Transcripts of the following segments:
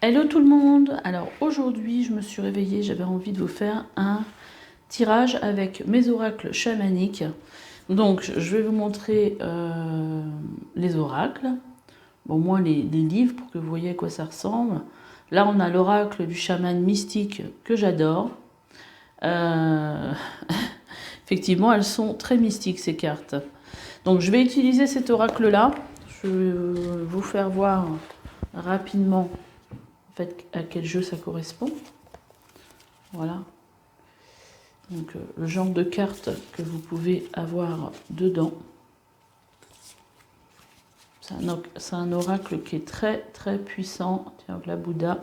Hello tout le monde. Alors aujourd'hui je me suis réveillée, j'avais envie de vous faire un tirage avec mes oracles chamaniques. Donc je vais vous montrer les oracles, bon moi les livres pour que vous voyez à quoi ça ressemble. Là on a l'oracle du chaman mystique que j'adore. Effectivement elles sont très mystiques ces cartes. Donc je vais utiliser cet oracle là, je vais vous faire voir rapidement en fait à quel jeu ça correspond. Voilà. Donc le genre de carte que vous pouvez avoir dedans. C'est un oracle qui est très très puissant. Tiens, la Bouddha.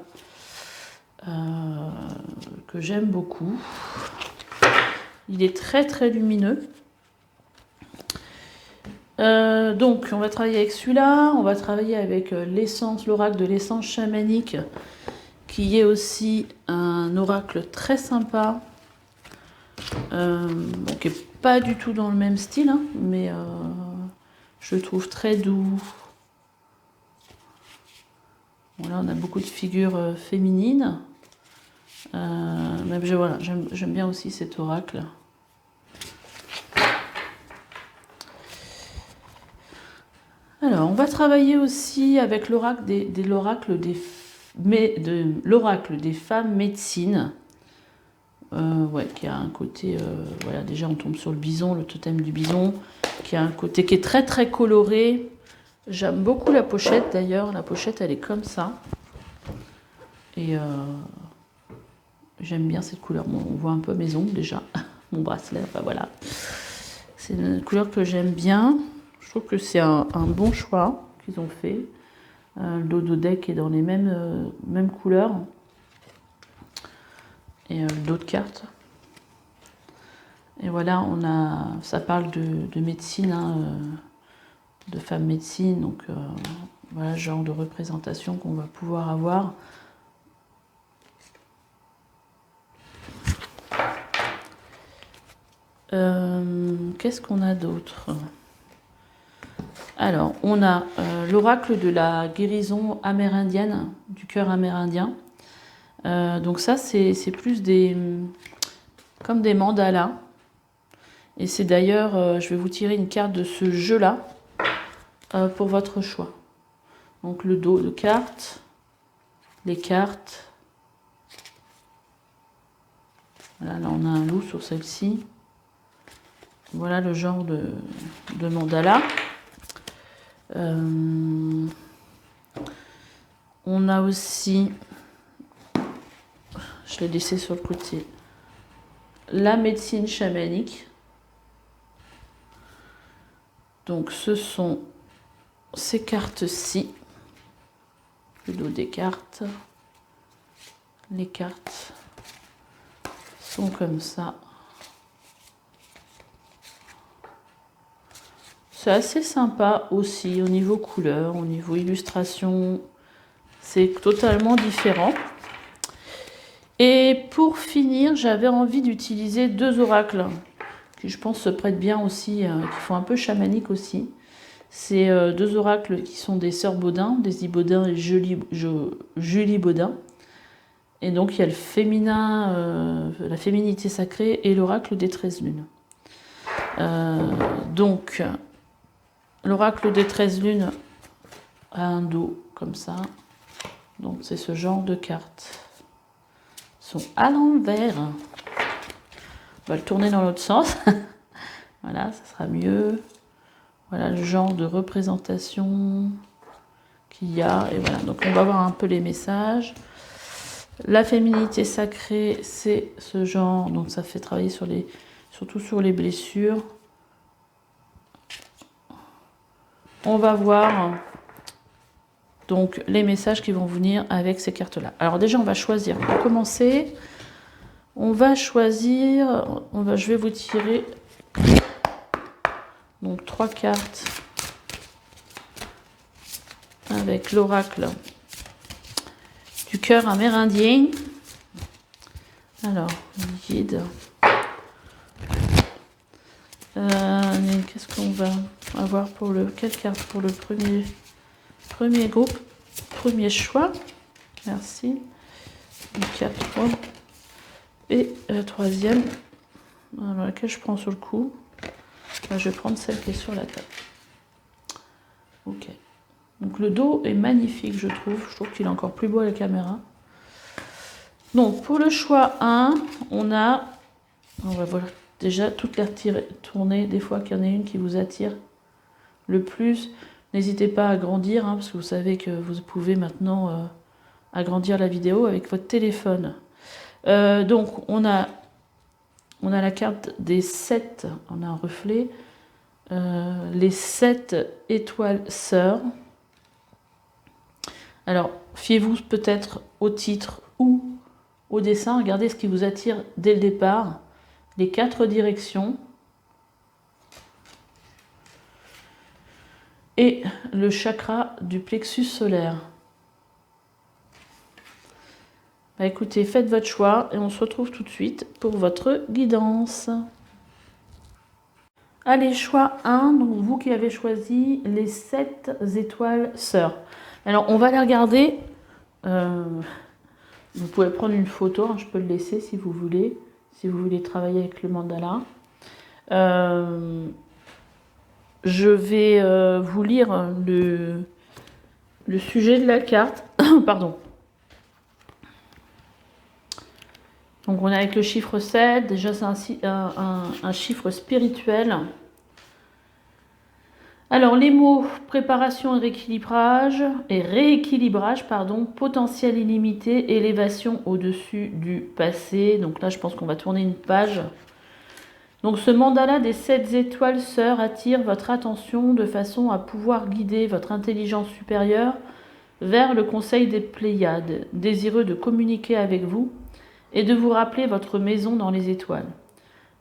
Que j'aime beaucoup. Il est très très lumineux. Donc on va travailler avec celui-là. On va travailler avec l'essence, l'oracle de l'essence chamanique, qui est aussi un oracle très sympa. Bon, qui n'est pas du tout dans le même style, hein, mais je le trouve très doux. Bon, là, on a beaucoup de figures féminines. Même voilà, j'aime bien aussi cet oracle. Alors, on va travailler aussi avec l'oracle l'oracle des femmes médecines. Ouais, qui a un côté, voilà, déjà on tombe sur le bison, le totem du bison, qui a un côté qui est très très coloré. J'aime beaucoup la pochette d'ailleurs, la pochette elle est comme ça. Et j'aime bien cette couleur. Bon, on voit un peu mes ongles déjà, mon bracelet, enfin voilà. C'est une couleur que j'aime bien. Je trouve que c'est un bon choix qu'ils ont fait. Le dos deck est dans les mêmes couleurs. Et d'autres cartes. Et voilà, ça parle de médecine, hein, de femmes médecine, donc voilà le genre de représentation qu'on va pouvoir avoir. Qu'est-ce qu'on a d'autre? Alors, on a l'oracle de la guérison amérindienne, du cœur amérindien. Donc ça, c'est plus comme des mandalas. Et c'est d'ailleurs, je vais vous tirer une carte de ce jeu-là pour votre choix. Donc le dos de cartes, les cartes. Voilà, là on a un loup sur celle-ci. Voilà le genre de mandala. On a aussi, je l'ai laissé sur le côté, la médecine chamanique. Donc ce sont ces cartes-ci, le dos des cartes. Les cartes sont comme ça. C'est assez sympa aussi au niveau couleur, au niveau illustration. C'est totalement différent. Et pour finir, j'avais envie d'utiliser deux oracles qui, je pense, se prêtent bien aussi, qui font un peu chamanique aussi. C'est deux oracles qui sont des sœurs Baudin, Daisy Baudin et Julie Baudin. Et donc, il y a le féminin, la féminité sacrée et l'oracle des 13 lunes. Donc, l'oracle des 13 lunes a un dos comme ça. Donc, c'est ce genre de cartes. Ils sont à l'envers. On va le tourner dans l'autre sens. Voilà, ça sera mieux. Voilà le genre de représentation qu'il y a. Et voilà, donc on va voir un peu les messages. La féminité sacrée, c'est ce genre. Donc ça fait travailler surtout sur les blessures. On va voir donc les messages qui vont venir avec ces cartes-là. Alors déjà, on va choisir. Pour commencer, on va choisir. Je vais vous tirer donc 3 cartes avec l'oracle du cœur amérindien. Alors, guide. Qu'est-ce qu'on va avoir pour quelle carte pour le premier groupe, premier choix? Merci. 4. Et la troisième, dans laquelle je prends sur le coup. Là, je vais prendre celle qui est sur la table. Ok. Donc le dos est magnifique, je trouve. Je trouve qu'il est encore plus beau à la caméra. Donc pour le choix 1, on va voir déjà toutes les tourner. Des fois qu'il y en a une qui vous attire le plus. N'hésitez pas à agrandir, parce que vous savez que vous pouvez maintenant agrandir la vidéo avec votre téléphone. Donc on a la carte des 7, on a un reflet. Les 7 étoiles sœurs. Alors, fiez-vous peut-être au titre ou au dessin. Regardez ce qui vous attire dès le départ. Les 4 directions. Et le chakra du plexus solaire. Bah écoutez, faites votre choix et on se retrouve tout de suite pour votre guidance. Allez, choix 1, donc vous qui avez choisi les 7 étoiles sœurs. Alors, on va les regarder. Vous pouvez prendre une photo, je peux le laisser si vous voulez travailler avec le mandala. Je vais vous lire le sujet de la carte. Pardon. Donc, on est avec le chiffre 7. Déjà, c'est un chiffre spirituel. Alors, les mots préparation et rééquilibrage, potentiel illimité, élévation au-dessus du passé. Donc là, je pense qu'on va tourner une page. Donc, ce mandala des 7 étoiles sœurs attire votre attention de façon à pouvoir guider votre intelligence supérieure vers le conseil des Pléiades, désireux de communiquer avec vous et de vous rappeler votre maison dans les étoiles.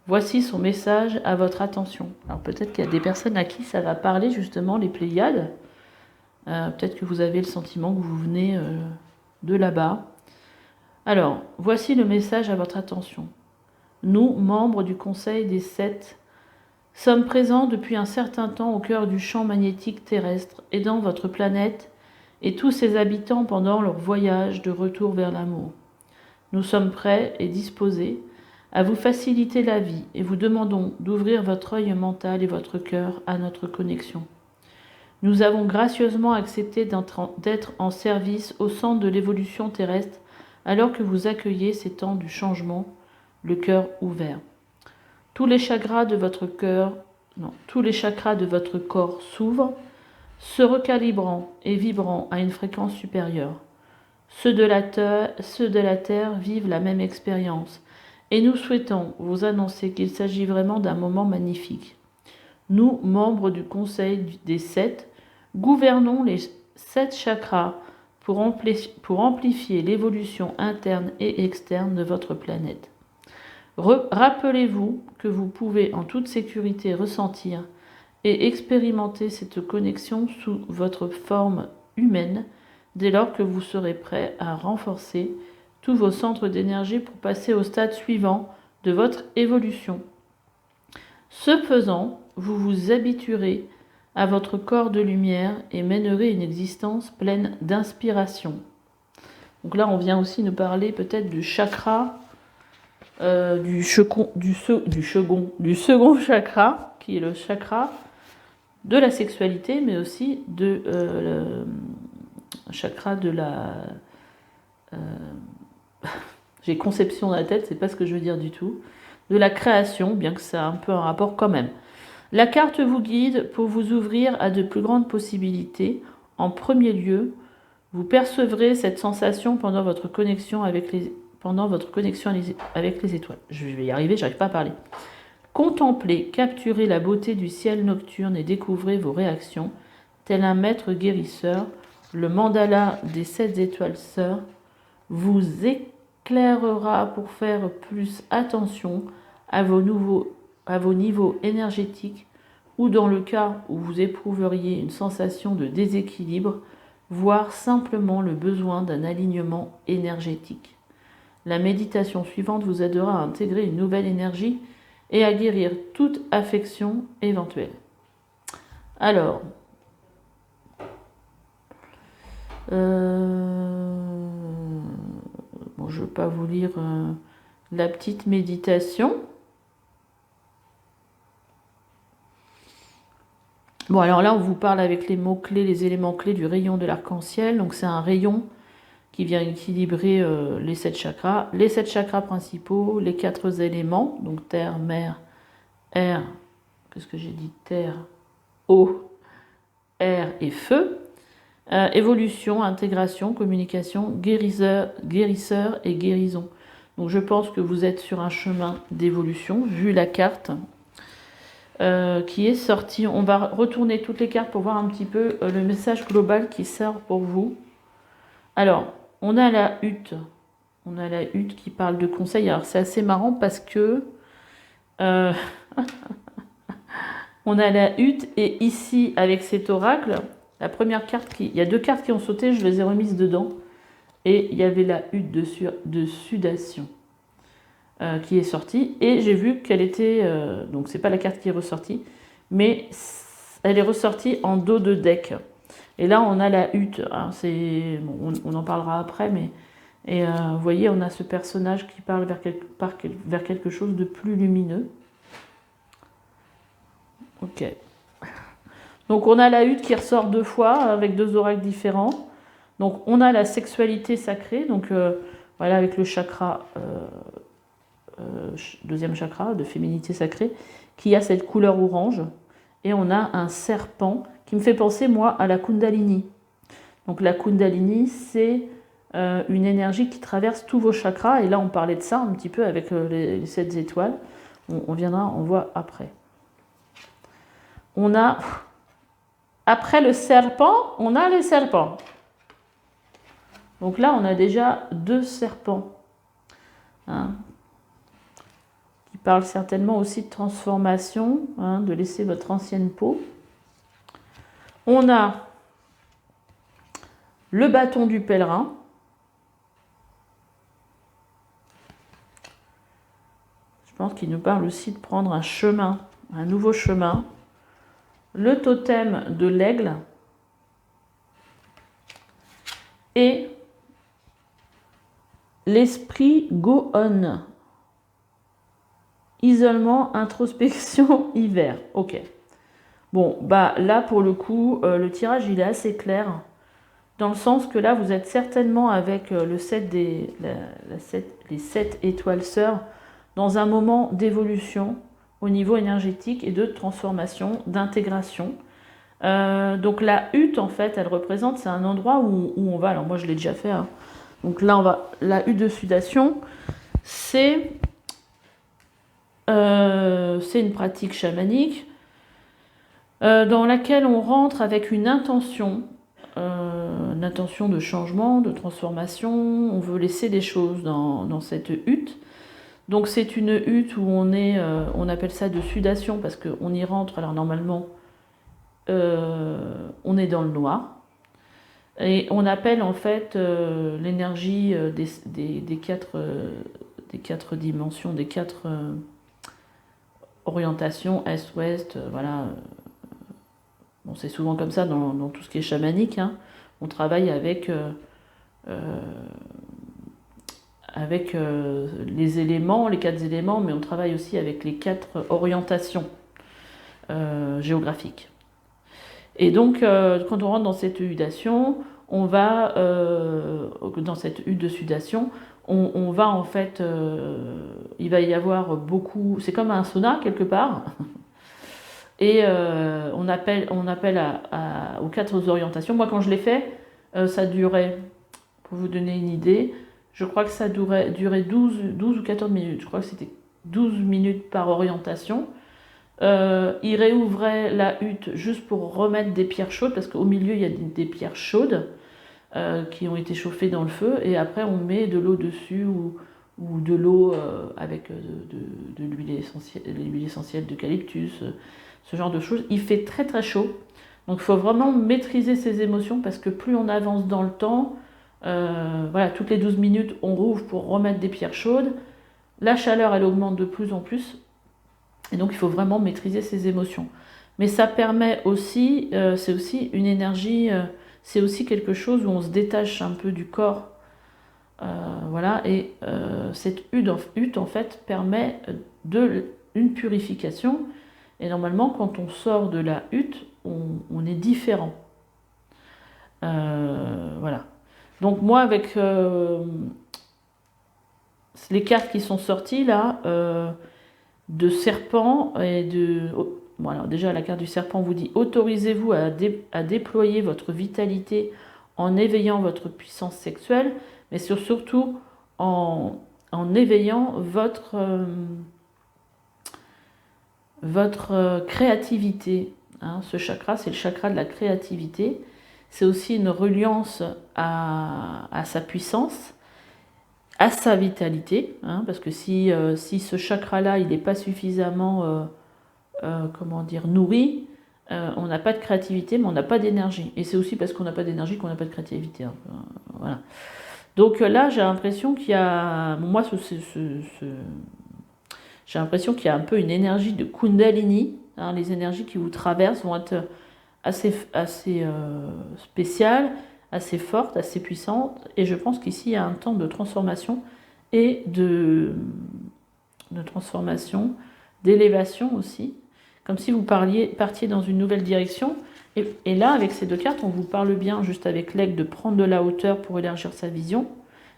Voici son message à votre attention. Alors peut-être qu'il y a des personnes à qui ça va parler justement, les Pléiades. Peut-être que vous avez le sentiment que vous venez de là-bas. Alors, voici le message à votre attention. Nous, membres du Conseil des 7, sommes présents depuis un certain temps au cœur du champ magnétique terrestre, aidant votre planète et tous ses habitants pendant leur voyage de retour vers l'amour. Nous sommes prêts et disposés à vous faciliter la vie et vous demandons d'ouvrir votre œil mental et votre cœur à notre connexion. Nous avons gracieusement accepté d'être en service au centre de l'évolution terrestre alors que vous accueillez ces temps du changement, le cœur ouvert. Tous les chakras de votre corps s'ouvrent, se recalibrant et vibrant à une fréquence supérieure. Ceux de la Terre vivent la même expérience. Et nous souhaitons vous annoncer qu'il s'agit vraiment d'un moment magnifique. Nous, membres du Conseil des 7, gouvernons les 7 chakras pour amplifier l'évolution interne et externe de votre planète. Rappelez-vous que vous pouvez en toute sécurité ressentir et expérimenter cette connexion sous votre forme humaine dès lors que vous serez prêt à renforcer tous vos centres d'énergie pour passer au stade suivant de votre évolution. Ce faisant, vous vous habituerez à votre corps de lumière et mènerez une existence pleine d'inspiration. Donc là, on vient aussi nous parler peut-être du chakra, du second chakra, qui est le chakra de la sexualité, mais aussi de le chakra de la... j'ai conception dans la tête, c'est pas ce que je veux dire du tout. De la création, bien que ça a un peu un rapport quand même. La carte vous guide pour vous ouvrir à de plus grandes possibilités. En premier lieu, vous percevrez cette sensation pendant votre connexion avec les étoiles. Je vais y arriver, j'arrive pas à parler. Contemplez, capturez la beauté du ciel nocturne et découvrez vos réactions. Tel un maître guérisseur, le mandala des 7 étoiles sœurs vous éclairera pour faire plus attention à vos niveaux énergétiques ou dans le cas où vous éprouveriez une sensation de déséquilibre, voire simplement le besoin d'un alignement énergétique. La méditation suivante vous aidera à intégrer une nouvelle énergie et à guérir toute affection éventuelle. Alors, je ne vais pas vous lire la petite méditation. Bon, alors là, on vous parle avec les mots-clés, les éléments clés du rayon de l'arc-en-ciel. Donc, c'est un rayon qui vient équilibrer les 7 chakras. Les 7 chakras principaux, les 4 éléments, donc terre, mer, air, qu'est-ce que j'ai dit? Terre, eau, air et feu. Évolution, intégration, communication, guérisseur et guérison. Donc je pense que vous êtes sur un chemin d'évolution, vu la carte qui est sortie. On va retourner toutes les cartes pour voir un petit peu le message global qui sort pour vous. Alors, on a la hutte. On a la hutte qui parle de conseils. Alors c'est assez marrant parce que on a la hutte et ici avec cet oracle, la première carte il y a 2 cartes qui ont sauté, je les ai remises dedans et il y avait la hutte de sudation qui est sortie et j'ai vu qu'elle était donc c'est pas la carte qui est ressortie mais elle est ressortie en dos de deck. Et là, on a la hutte. Hein, bon, on en parlera après, mais vous voyez, on a ce personnage qui parle vers quelque chose de plus lumineux. Ok. Donc, on a la hutte qui ressort 2 fois avec 2 oracles différents. Donc, on a la sexualité sacrée. Donc, voilà, avec le chakra, 2e chakra de féminité sacrée, qui a cette couleur orange. Et on a un serpent qui me fait penser, moi, à la Kundalini. Donc la Kundalini, c'est une énergie qui traverse tous vos chakras. Et là, on parlait de ça un petit peu avec les 7 étoiles. On voit après. On a, après le serpent, on a les serpents. Donc là, on a déjà 2 serpents. Hein, qui parlent certainement aussi de transformation, hein, de laisser votre ancienne peau. On a le bâton du pèlerin. Je pense qu'il nous parle aussi de prendre un chemin, un nouveau chemin. Le totem de l'aigle. Et l'esprit Gohan. Isolement, introspection, hiver. Ok. Bon, bah là, pour le coup, le tirage, il est assez clair. Dans le sens que là, vous êtes certainement avec le 7 les 7 étoiles sœurs dans un moment d'évolution au niveau énergétique et de transformation, d'intégration. Donc la hutte, en fait, elle représente, c'est un endroit où on va. Alors moi, je l'ai déjà fait. Hein. Donc là, la hutte de sudation, c'est une pratique chamanique dans laquelle on rentre avec une intention de changement, de transformation. On veut laisser des choses dans cette hutte. Donc c'est une hutte où on appelle ça de sudation parce qu'on y rentre, alors normalement on est dans le noir. Et on appelle en fait l'énergie des 4 dimensions, des 4 orientations, est-ouest, voilà. Bon, c'est souvent comme ça dans tout ce qui est chamanique. Hein. On travaille avec les éléments, les 4 éléments, mais on travaille aussi avec les 4 orientations géographiques. Et donc, quand on rentre dans cette sudation, on va, dans cette hutte de sudation, on va en fait, il va y avoir beaucoup, c'est comme un sauna quelque part, et on appelle aux 4 orientations. Moi, quand je l'ai fait, ça durait, pour vous donner une idée, je crois que ça durait 12 ou 14 minutes. Je crois que c'était 12 minutes par orientation. Il réouvrait la hutte juste pour remettre des pierres chaudes, parce qu'au milieu, il y a des pierres chaudes qui ont été chauffées dans le feu, et après, on met de l'eau dessus ou de l'eau avec de l'huile essentielle d'eucalyptus, ce genre de choses. Il fait très très chaud, donc il faut vraiment maîtriser ses émotions, parce que plus on avance dans le temps, voilà, toutes les 12 minutes, on rouvre pour remettre des pierres chaudes. La chaleur, elle augmente de plus en plus. Et donc, il faut vraiment maîtriser ses émotions. Mais ça permet aussi, c'est aussi une énergie, c'est aussi quelque chose où on se détache un peu du corps Voilà, et cette hutte en fait permet une purification. Et normalement, quand on sort de la hutte, on est différent. Voilà. Donc moi, avec les cartes qui sont sorties là, de serpent et de... Bon, alors déjà, la carte du serpent vous dit: autorisez-vous à déployer votre vitalité en éveillant votre puissance sexuelle, mais surtout en éveillant votre créativité. Hein. Ce chakra, c'est le chakra de la créativité. C'est aussi une reliance à sa puissance, à sa vitalité, hein, parce que si ce chakra-là, il n'est pas suffisamment, comment dire, nourri, on n'a pas de créativité, mais on n'a pas d'énergie. Et c'est aussi parce qu'on n'a pas d'énergie qu'on n'a pas de créativité. Hein. Voilà. Donc là, j'ai l'impression qu'il y a... Moi, j'ai l'impression qu'il y a un peu une énergie de Kundalini. Hein, les énergies qui vous traversent vont être assez spéciales, assez fortes, assez puissantes. Et je pense qu'ici, il y a un temps de transformation et de transformation, d'élévation aussi. Comme si vous partiez dans une nouvelle direction. Et là, avec ces deux cartes, on vous parle bien, juste avec l'aigle, de prendre de la hauteur pour élargir sa vision.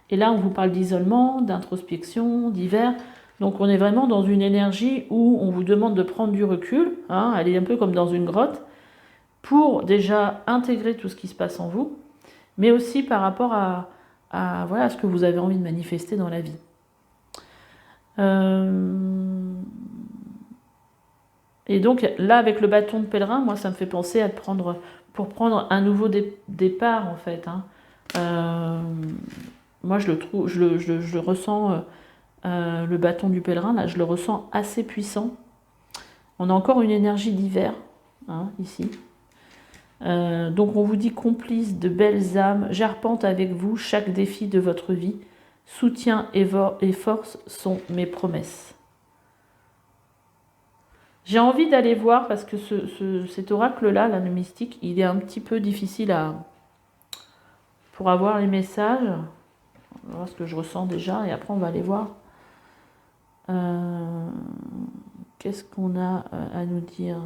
Et là, on vous parle d'isolement, d'introspection, d'hiver. Donc on est vraiment dans une énergie où on vous demande de prendre du recul, hein, aller un peu comme dans une grotte, pour déjà intégrer tout ce qui se passe en vous, mais aussi par rapport à voilà, ce que vous avez envie de manifester dans la vie. Et donc là, avec le bâton de pèlerin, moi, ça me fait penser pour prendre un nouveau départ, en fait. Hein. Moi, je le ressens, le bâton du pèlerin, là, je le ressens assez puissant. On a encore une énergie d'hiver, hein, ici. Donc on vous dit: complice de belles âmes, j'arpente avec vous chaque défi de votre vie. Soutien et force sont mes promesses. J'ai envie d'aller voir parce que cet oracle-là, le mystique, il est un petit peu difficile pour avoir les messages. On va voir ce que je ressens déjà et après on va aller voir. Qu'est-ce qu'on a à nous dire?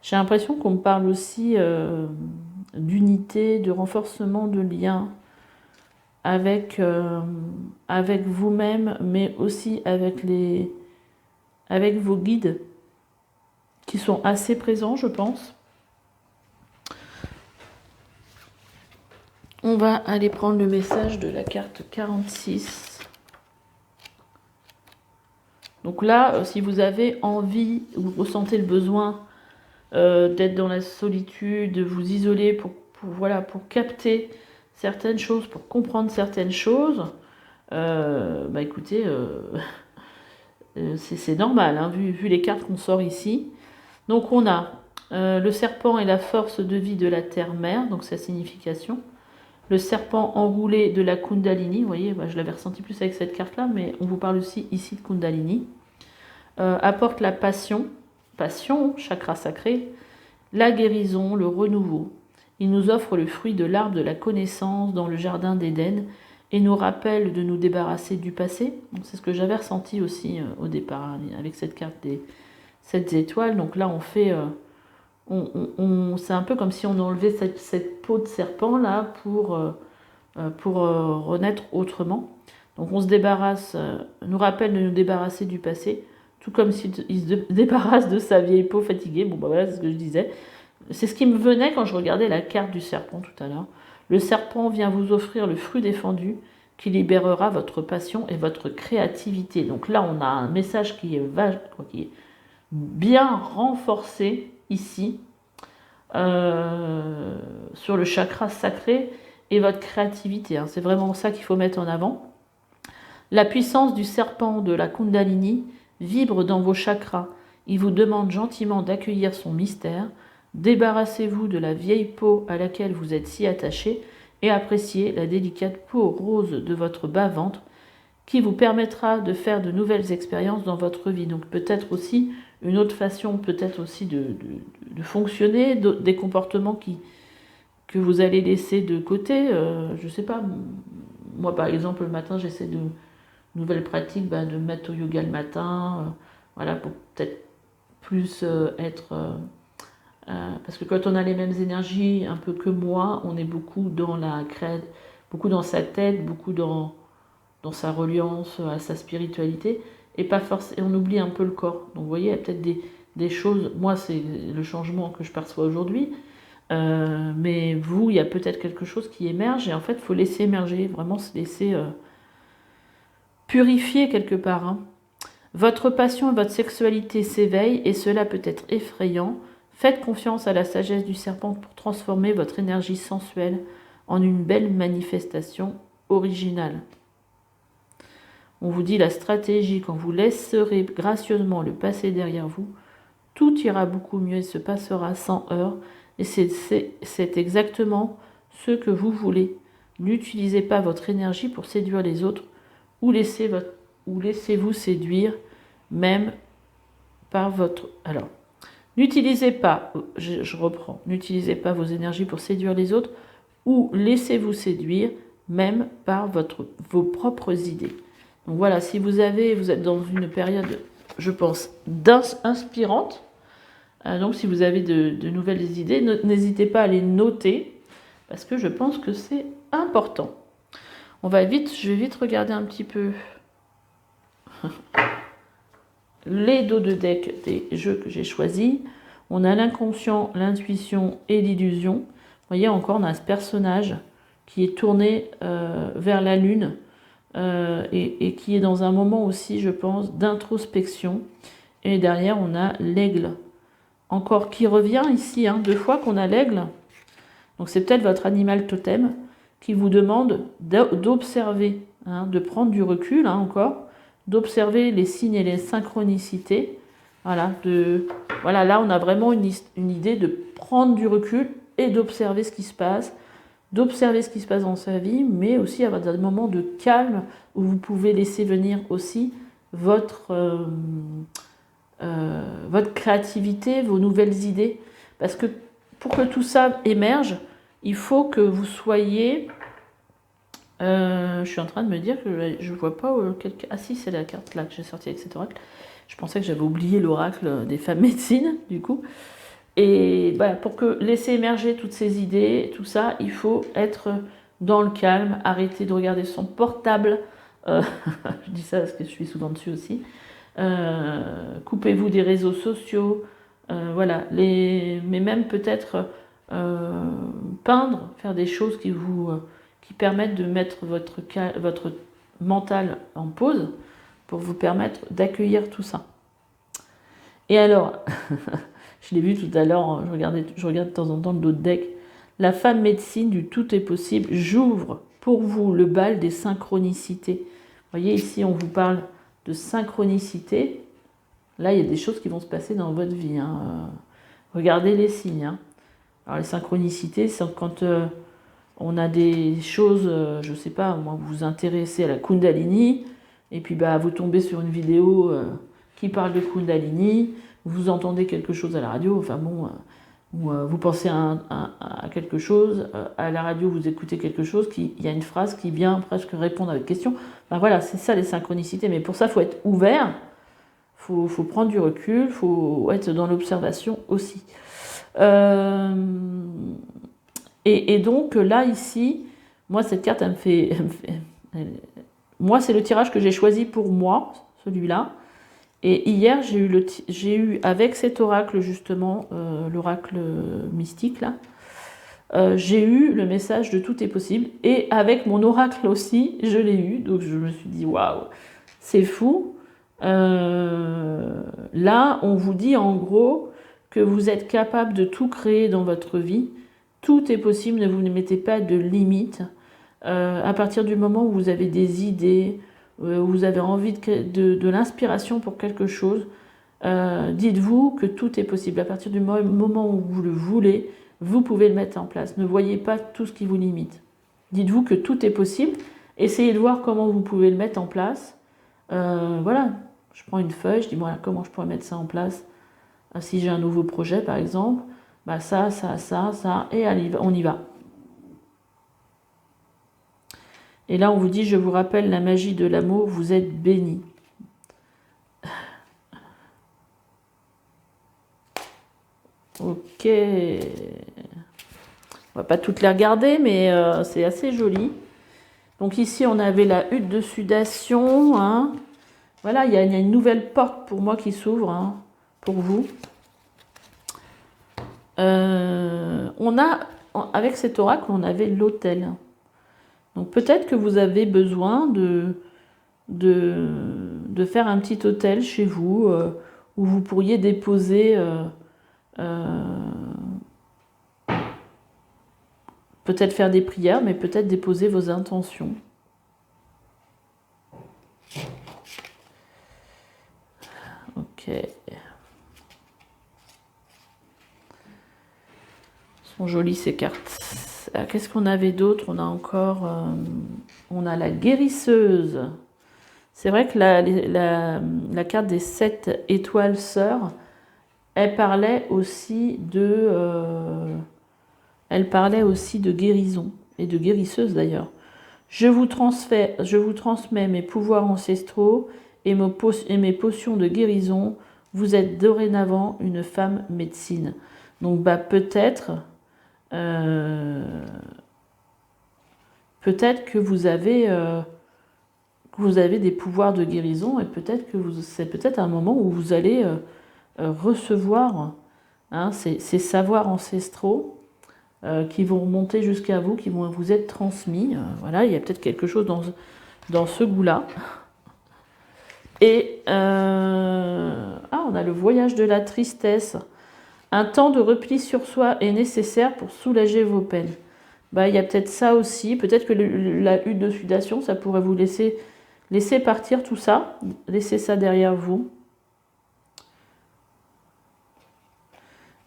J'ai l'impression qu'on me parle aussi d'unité, de renforcement de liens avec vous-même, mais aussi avec vos guides qui sont assez présents, je pense. On va aller prendre le message de la carte 46. Donc là, si vous avez envie, vous ressentez le besoin d'être dans la solitude, de vous isoler pour capter certaines choses, pour comprendre certaines choses, bah écoutez, c'est normal, hein, vu les cartes qu'on sort ici. Donc on a le serpent et la force de vie de la terre-mère, donc sa signification. Le serpent enroulé de la Kundalini, vous voyez, bah, je l'avais ressenti plus avec cette carte-là, mais on vous parle aussi ici de Kundalini. Apporte la passion, chakra sacré, la guérison, le renouveau. Il nous offre le fruit de l'arbre de la connaissance dans le jardin d'Éden et nous rappelle de nous débarrasser du passé. C'est ce que j'avais ressenti aussi au départ, hein, avec cette carte des 7 étoiles. Donc là, on fait... c'est un peu comme si on enlevait cette peau de serpent là pour renaître autrement. Donc on se débarrasse, nous rappelle de nous débarrasser du passé, tout comme s'il se débarrasse de sa vieille peau fatiguée. Bon, bah voilà, c'est ce que je disais. C'est ce qui me venait quand je regardais la carte du serpent tout à l'heure. Le serpent vient vous offrir le fruit défendu qui libérera votre passion et votre créativité. Donc là, on a un message qui est bien renforcé ici sur le chakra sacré et votre créativité. Hein. C'est vraiment ça qu'il faut mettre en avant. La puissance du serpent de la Kundalini vibre dans vos chakras. Il vous demande gentiment d'accueillir son mystère. Débarrassez-vous de la vieille peau à laquelle vous êtes si attaché et appréciez la délicate peau rose de votre bas-ventre qui vous permettra de faire de nouvelles expériences dans votre vie. Donc peut-être aussi une autre façon, peut-être aussi de fonctionner, des comportements que vous allez laisser de côté. Je sais pas, moi par exemple le matin j'essaie de nouvelles pratiques, de me mettre au yoga le matin, voilà, pour peut-être plus être... parce que quand on a les mêmes énergies, un peu que moi, on est beaucoup dans la crête, beaucoup dans sa tête, beaucoup dans sa reliance à sa spiritualité, et pas forcément, on oublie un peu le corps. Donc vous voyez, il y a peut-être des choses, moi c'est le changement que je perçois aujourd'hui, mais vous, il y a peut-être quelque chose qui émerge, et en fait, il faut laisser émerger, vraiment se laisser purifier quelque part. Hein. Votre passion et votre sexualité s'éveillent, et cela peut être effrayant. Faites confiance à la sagesse du serpent pour transformer votre énergie sensuelle en une belle manifestation originale. On vous dit la stratégie, quand vous laisserez gracieusement le passé derrière vous, tout ira beaucoup mieux et se passera sans heurts, et c'est exactement ce que vous voulez. N'utilisez pas votre énergie pour séduire les autres, ou laissez-vous séduire, même par votre... Alors, n'utilisez pas, je reprends, n'utilisez pas vos énergies pour séduire les autres, ou laissez-vous séduire, même par vos propres idées. Donc voilà, si vous êtes dans une période, je pense, inspirante, donc si vous avez de nouvelles idées, n'hésitez pas à les noter, parce que je pense que c'est important. Je vais vite regarder un petit peu les dos de deck des jeux que j'ai choisis. On a l'inconscient, l'intuition et l'illusion. Vous voyez, encore, on a ce personnage qui est tourné vers la lune et qui est dans un moment aussi, je pense, d'introspection. Et derrière, on a l'aigle. Encore qui revient ici, 2 fois qu'on a l'aigle. Donc c'est peut-être votre animal totem qui vous demande d'observer, de prendre du recul, encore, d'observer les signes et les synchronicités. Voilà, là on a vraiment une idée de prendre du recul et d'observer ce qui se passe, dans sa vie, mais aussi avoir des moments de calme où vous pouvez laisser venir aussi votre créativité, vos nouvelles idées. Parce que pour que tout ça émerge, il faut que vous soyez... je suis en train de me dire que je ne vois pas... Ah si, c'est la carte là que j'ai sortie avec cet oracle. Je pensais que j'avais oublié l'oracle des femmes médecines, du coup. Et voilà, pour laisser émerger toutes ces idées, tout ça, il faut être dans le calme, arrêter de regarder son portable. Je dis ça parce que je suis souvent dessus aussi. Coupez-vous des réseaux sociaux. Voilà, mais même peut-être peindre, faire des choses qui permettent de mettre votre mental en pause pour vous permettre d'accueillir tout ça. Et alors, je l'ai vu tout à l'heure, je regarde de temps en temps le dos de deck, la femme médecine du tout est possible, j'ouvre pour vous le bal des synchronicités. Vous voyez ici, on vous parle de synchronicité. Là, il y a des choses qui vont se passer dans votre vie. Regardez les signes. Alors, les synchronicités, c'est quand on a des choses, je ne sais pas, moi, vous vous intéressez à la Kundalini, et puis vous tombez sur une vidéo qui parle de Kundalini, vous entendez quelque chose à la radio, ou vous pensez à quelque chose, à la radio vous écoutez quelque chose, il y a une phrase qui vient presque répondre à votre question. Voilà, c'est ça les synchronicités, mais pour ça, il faut être ouvert, il faut prendre du recul, il faut être dans l'observation aussi. Et donc là, ici, moi, cette carte, moi, c'est le tirage que j'ai choisi pour moi, celui-là. Et hier, j'ai eu avec cet oracle, justement, l'oracle mystique, là, j'ai eu le message de tout est possible. Et avec mon oracle aussi, je l'ai eu. Donc, je me suis dit, waouh, c'est fou. Là, on vous dit, en gros, que vous êtes capable de tout créer dans votre vie. Tout est possible, ne vous mettez pas de limites. À partir du moment où vous avez des idées, où vous avez envie de l'inspiration pour quelque chose, dites-vous que tout est possible. À partir du moment où vous le voulez, vous pouvez le mettre en place. Ne voyez pas tout ce qui vous limite. Dites-vous que tout est possible. Essayez de voir comment vous pouvez le mettre en place. Voilà, je prends une feuille, je dis voilà, comment je pourrais mettre ça en place. Si j'ai un nouveau projet, par exemple, ça, et allez, on y va. Et là, on vous dit, je vous rappelle la magie de l'amour, vous êtes bénis. Ok. On va pas toutes les regarder, mais c'est assez joli. Donc ici, on avait la hutte de sudation. Hein. Voilà, il y a une nouvelle porte pour moi qui s'ouvre, hein, pour vous. Avec cet oracle, on avait l'autel. Donc peut-être que vous avez besoin de faire un petit hôtel chez vous, où vous pourriez déposer peut-être faire des prières, mais peut-être déposer vos intentions. Ok. Sont jolies ces cartes. Qu'est-ce qu'on avait d'autre? On a encore... on a la guérisseuse. C'est vrai que la carte des 7 étoiles sœurs, elle parlait aussi de guérison et de guérisseuse d'ailleurs. Je vous transmets mes pouvoirs ancestraux et mes potions de guérison. Vous êtes dorénavant une femme médecine. Donc peut-être que vous avez des pouvoirs de guérison et peut-être que c'est peut-être un moment où vous allez recevoir ces savoirs ancestraux qui vont remonter jusqu'à vous, qui vont vous être transmis. Voilà, il y a peut-être quelque chose dans ce goût-là. Et on a le voyage de la tristesse. Un temps de repli sur soi est nécessaire pour soulager vos peines. Il y a peut-être ça aussi. Peut-être que la hutte de sudation, ça pourrait vous laisser partir tout ça. Laisser ça derrière vous.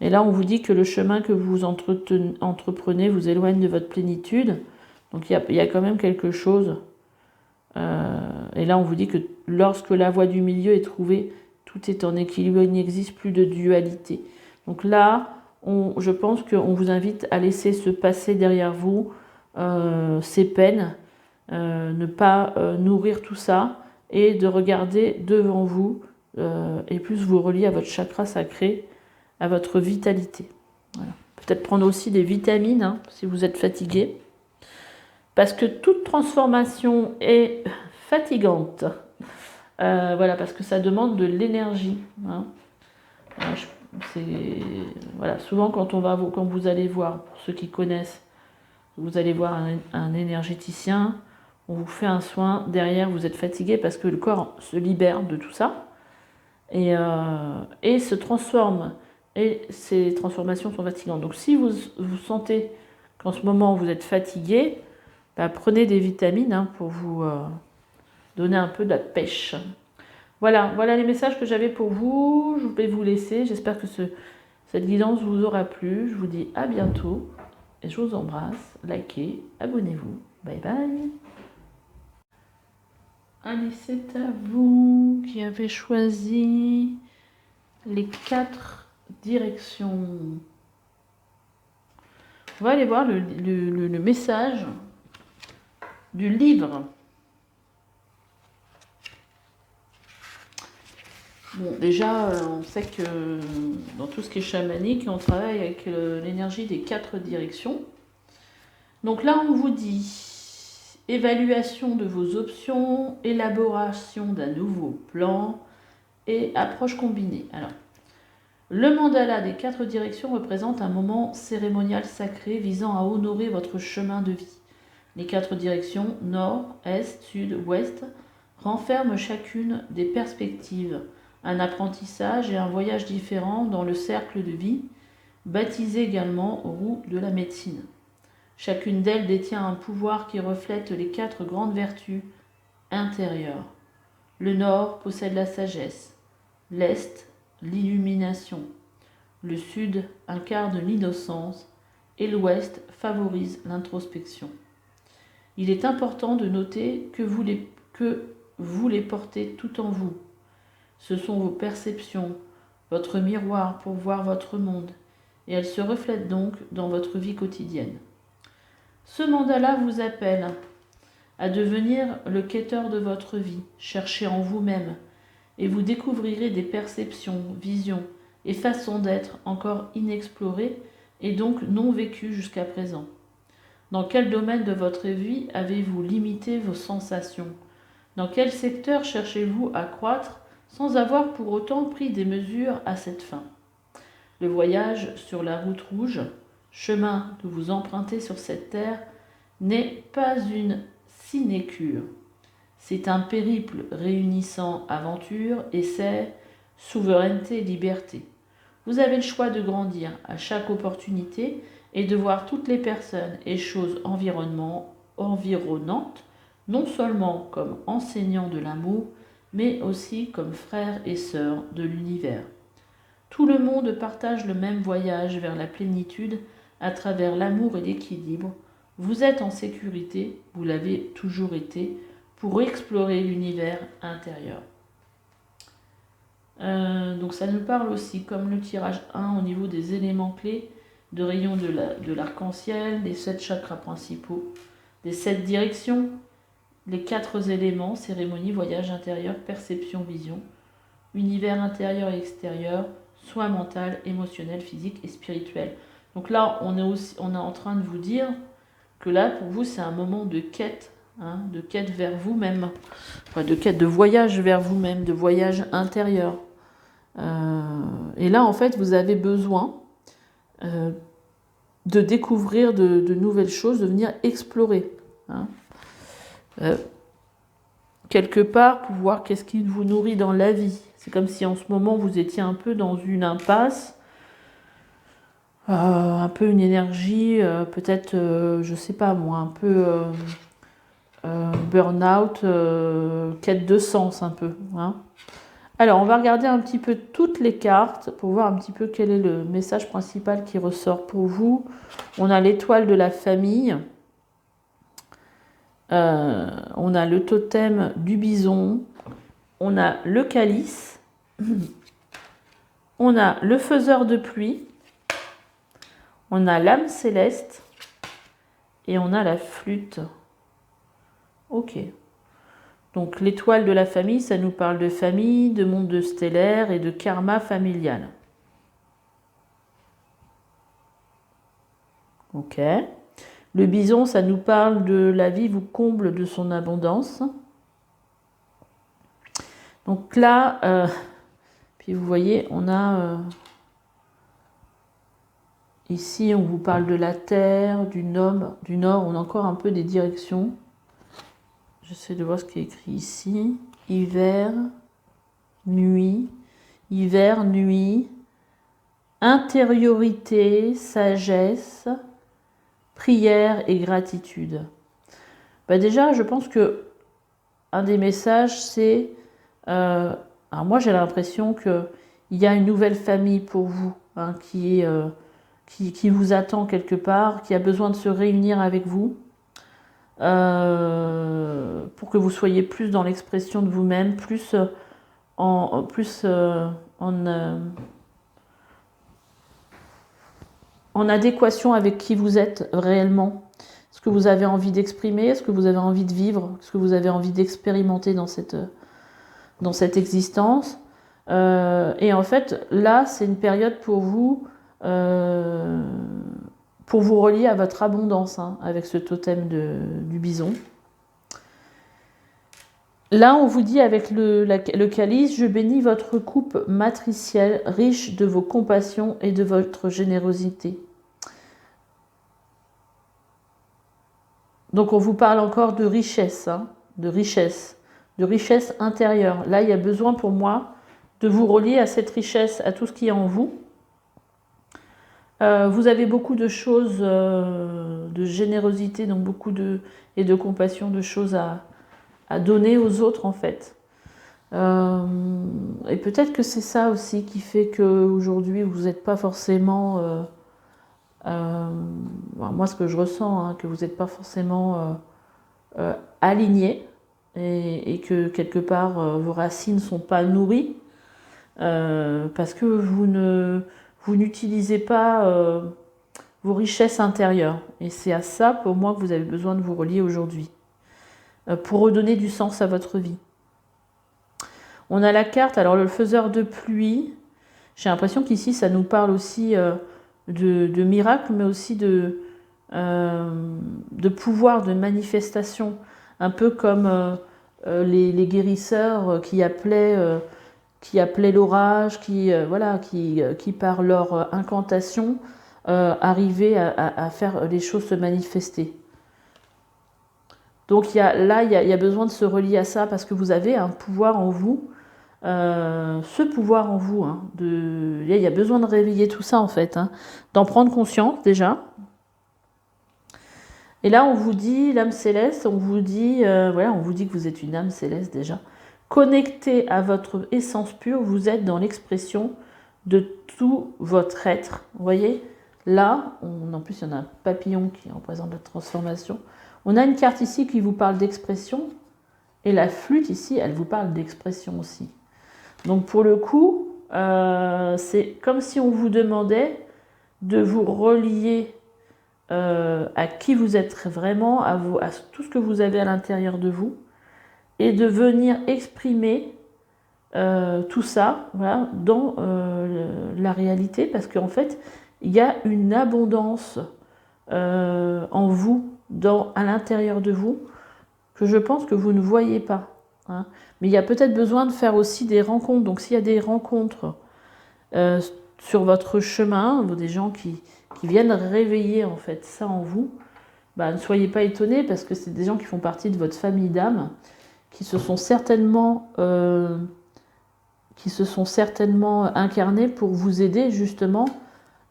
Et là, on vous dit que le chemin que vous entreprenez vous éloigne de votre plénitude. Donc, il y a quand même quelque chose. Et là, on vous dit que lorsque la voie du milieu est trouvée, tout est en équilibre, il n'existe plus de dualité. Donc là, je pense qu'on vous invite à laisser se passer derrière vous ces peines, ne pas nourrir tout ça et de regarder devant vous et plus vous relier à votre chakra sacré, à votre vitalité. Voilà. Peut-être prendre aussi des vitamines hein, si vous êtes fatigué. Parce que toute transformation est fatigante. Voilà, parce que ça demande de l'énergie. Hein. Voilà, souvent quand vous allez voir, pour ceux qui connaissent, vous allez voir un énergéticien, on vous fait un soin, derrière vous êtes fatigué parce que le corps se libère de tout ça et se transforme. Et ces transformations sont fatigantes. Donc si vous sentez qu'en ce moment vous êtes fatigué, prenez des vitamines hein, pour vous donner un peu de la pêche. Voilà les messages que j'avais pour vous. Je vais vous laisser. J'espère que cette guidance vous aura plu. Je vous dis à bientôt. Et je vous embrasse. Likez, abonnez-vous. Bye bye. Allez, c'est à vous qui avez choisi les 4 directions. On va aller voir le message du livre. Bon, déjà, on sait que dans tout ce qui est chamanique, on travaille avec l'énergie des 4 directions. Donc là, on vous dit évaluation de vos options, élaboration d'un nouveau plan et approche combinée. Alors, le mandala des 4 directions représente un moment cérémonial sacré visant à honorer votre chemin de vie. Les 4 directions, nord, est, sud, ouest, renferment chacune des perspectives, un apprentissage et un voyage différents dans le cercle de vie, baptisé également roue de la médecine. Chacune d'elles détient un pouvoir qui reflète les 4 grandes vertus intérieures. Le nord possède la sagesse, l'est, l'illumination, le sud incarne l'innocence et l'ouest favorise l'introspection. Il est important de noter que vous les portez tout en vous. Ce sont vos perceptions, votre miroir pour voir votre monde, et elles se reflètent donc dans votre vie quotidienne. Ce mandala vous appelle à devenir le quêteur de votre vie. Cherchez en vous-même et vous découvrirez des perceptions, visions et façons d'être encore inexplorées et donc non vécues jusqu'à présent. Dans quel domaine de votre vie avez-vous limité vos sensations? Dans quel secteur cherchez-vous à croître sans avoir pour autant pris des mesures à cette fin? Le voyage sur la route rouge, chemin que vous empruntez sur cette terre, n'est pas une sinécure. C'est un périple réunissant aventure, essai, souveraineté et liberté. Vous avez le choix de grandir à chaque opportunité et de voir toutes les personnes et choses environnantes, non seulement comme enseignants de l'amour, mais aussi comme frères et sœurs de l'univers. Tout le monde partage le même voyage vers la plénitude à travers l'amour et l'équilibre. Vous êtes en sécurité, vous l'avez toujours été, pour explorer l'univers intérieur. Donc ça nous parle aussi, comme le tirage 1 au niveau des éléments clés, de rayons de l'arc-en-ciel, des 7 chakras principaux, des 7 directions, les 4 éléments, cérémonie, voyage intérieur, perception, vision, univers intérieur et extérieur, soin mental, émotionnel, physique et spirituel. Donc là, on est en train de vous dire que là, pour vous, c'est un moment de quête, de quête vers vous-même, enfin, de quête de voyage vers vous-même, de voyage intérieur. Et là, en fait, vous avez besoin de découvrir de nouvelles choses, de venir explorer. Quelque part, pour voir qu'est-ce qui vous nourrit dans la vie. C'est comme si en ce moment, vous étiez un peu dans une impasse, un peu une énergie, peut-être, je sais pas moi, un peu burn-out, quête de sens un peu. Alors, on va regarder un petit peu toutes les cartes pour voir un petit peu quel est le message principal qui ressort pour vous. On a l'étoile de la famille. On a le totem du bison. On a le calice. On a le faiseur de pluie. On a l'âme céleste. Et on a la flûte. Ok. Donc l'étoile de la famille, ça nous parle de famille, de monde stellaire et de karma familial. Ok. Le bison, ça nous parle de la vie vous comble de son abondance. Donc là, puis vous voyez, on a ici, on vous parle de la terre, du nord, on a encore un peu des directions. J'essaie de voir ce qui est écrit ici. Hiver, nuit, intériorité, sagesse, prière et gratitude. Déjà, je pense que un des messages, c'est... alors moi, j'ai l'impression qu'il y a une nouvelle famille pour vous, qui vous attend quelque part, qui a besoin de se réunir avec vous. Pour que vous soyez plus dans l'expression de vous-même, plus en adéquation avec qui vous êtes réellement. Ce que vous avez envie d'exprimer, ce que vous avez envie de vivre, ce que vous avez envie d'expérimenter dans cette existence. Et en fait, là, c'est une période pour vous relier à votre abondance, avec ce totem du bison. Là, on vous dit avec le calice, je bénis votre coupe matricielle, riche de vos compassions et de votre générosité. Donc, on vous parle encore de richesse, de richesse intérieure. Là, il y a besoin pour moi de vous relier à cette richesse, à tout ce qui est en vous. Vous avez beaucoup de choses, de générosité, donc beaucoup et de compassion, de choses à donner aux autres en fait. Et peut-être que c'est ça aussi qui fait qu'aujourd'hui vous n'êtes pas forcément, moi ce que je ressens, que vous n'êtes pas forcément aligné et que quelque part vos racines ne sont pas nourries parce que vous n'utilisez pas vos richesses intérieures. Et c'est à ça, pour moi, que vous avez besoin de vous relier aujourd'hui. pour redonner du sens à votre vie. On a la carte, alors le faiseur de pluie, j'ai l'impression qu'ici ça nous parle aussi de miracles, mais aussi de pouvoir, de manifestation, un peu comme les guérisseurs qui appelaient l'orage, voilà, qui par leur incantation arrivaient à faire les choses se manifester. Donc il y a besoin de se relier à ça parce que vous avez un pouvoir en vous, ce pouvoir en vous. Hein, il y a besoin de réveiller tout ça en fait, hein, d'en prendre conscience déjà. Et là on vous dit, l'âme céleste, on vous dit que vous êtes une âme céleste déjà. Connecté à votre essence pure, vous êtes dans l'expression de tout votre être. Vous voyez, là, en plus il y en a un papillon qui représente la transformation. On a une carte ici qui vous parle d'expression, et la flûte ici, elle vous parle d'expression aussi. Donc pour le coup, c'est comme si on vous demandait de vous relier à qui vous êtes vraiment, à tout ce que vous avez à l'intérieur de vous, et de venir exprimer tout ça, voilà, dans la réalité, parce qu'en fait, il y a une abondance en vous, à l'intérieur de vous, que je pense que vous ne voyez pas. Hein. Mais il y a peut-être besoin de faire aussi des rencontres. Donc s'il y a des rencontres sur votre chemin, des gens qui viennent réveiller en fait ça en vous, bah, ne soyez pas étonnés parce que c'est des gens qui font partie de votre famille d'âmes, qui se sont certainement incarnés pour vous aider justement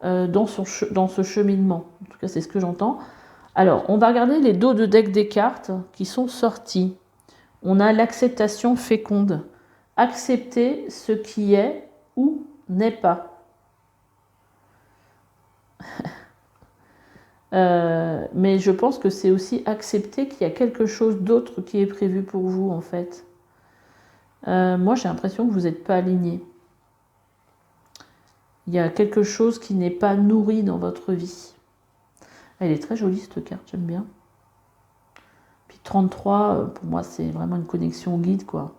dans ce cheminement. En tout cas, c'est ce que j'entends. Alors, on va regarder les dos de deck des cartes qui sont sortis. On a l'acceptation féconde. Accepter ce qui est ou n'est pas. Mais je pense que c'est aussi accepter qu'il y a quelque chose d'autre qui est prévu pour vous, en fait. Moi, j'ai l'impression que vous n'êtes pas aligné. Il y a quelque chose qui n'est pas nourri dans votre vie. Elle est très jolie, cette carte, j'aime bien. Puis 33, pour moi, c'est vraiment une connexion au guide, quoi.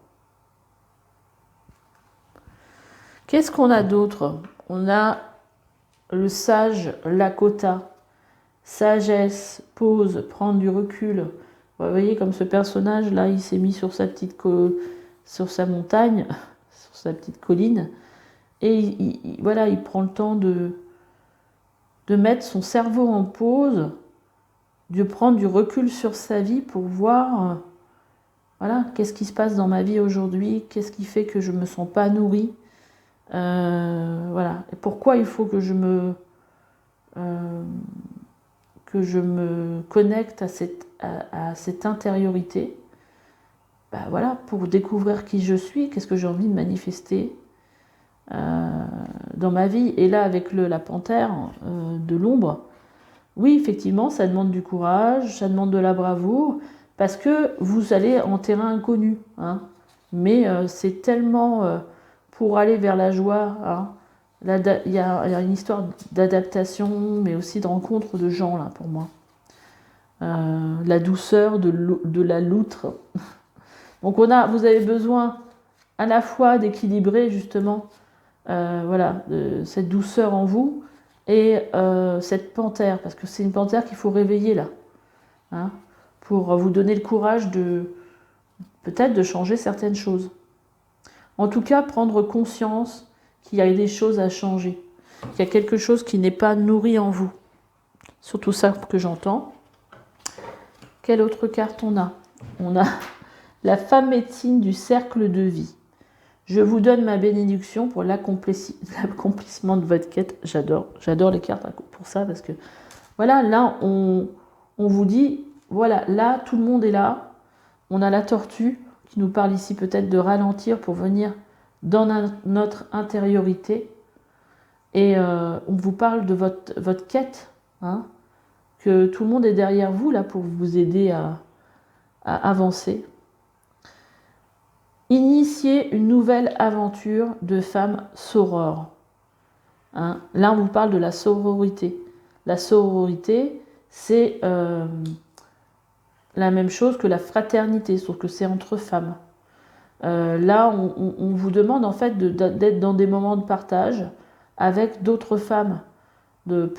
Qu'est-ce qu'on a d'autre? On a le sage Lakota. Sagesse, pause, prendre du recul. Vous voyez comme ce personnage là, il s'est mis sur sa petite sur sa montagne, sur sa petite colline, et voilà, il prend le temps de mettre son cerveau en pause, de prendre du recul sur sa vie pour voir, voilà, qu'est-ce qui se passe dans ma vie aujourd'hui, qu'est-ce qui fait que je me sens pas nourrie, voilà, et pourquoi il faut que je me connecte à cette intériorité, bah voilà, pour découvrir qui je suis, qu'est-ce que j'ai envie de manifester dans ma vie. Et là, avec la panthère de l'ombre, oui, effectivement, ça demande du courage, ça demande de la bravoure, parce que vous allez en terrain inconnu. Hein. Mais c'est tellement pour aller vers la joie. Hein. Il y a une histoire d'adaptation, mais aussi de rencontre de gens, là, pour moi. La douceur de la loutre. Donc vous avez besoin à la fois d'équilibrer, justement, voilà, cette douceur en vous, et cette panthère, parce que c'est une panthère qu'il faut réveiller, là. Hein, pour vous donner le courage peut-être de changer certaines choses. En tout cas, prendre conscience qu'il y a des choses à changer, qu'il y a quelque chose qui n'est pas nourri en vous. Surtout ça que j'entends. Quelle autre carte on a? On a la femme médecine du cercle de vie. Je vous donne ma bénédiction pour l'accomplissement de votre quête. J'adore les cartes pour ça, parce que voilà, là on vous dit, voilà, là tout le monde est là. On a la tortue qui nous parle ici peut-être de ralentir pour venir dans notre intériorité. Et on vous parle de votre quête, hein, que tout le monde est derrière vous là pour vous aider à avancer. Initier une nouvelle aventure de femme sorore. Hein. Là, on vous parle de la sororité. La sororité, c'est la même chose que la fraternité, sauf que c'est entre femmes. Là, on vous demande en fait d'être dans des moments de partage avec d'autres femmes. Vous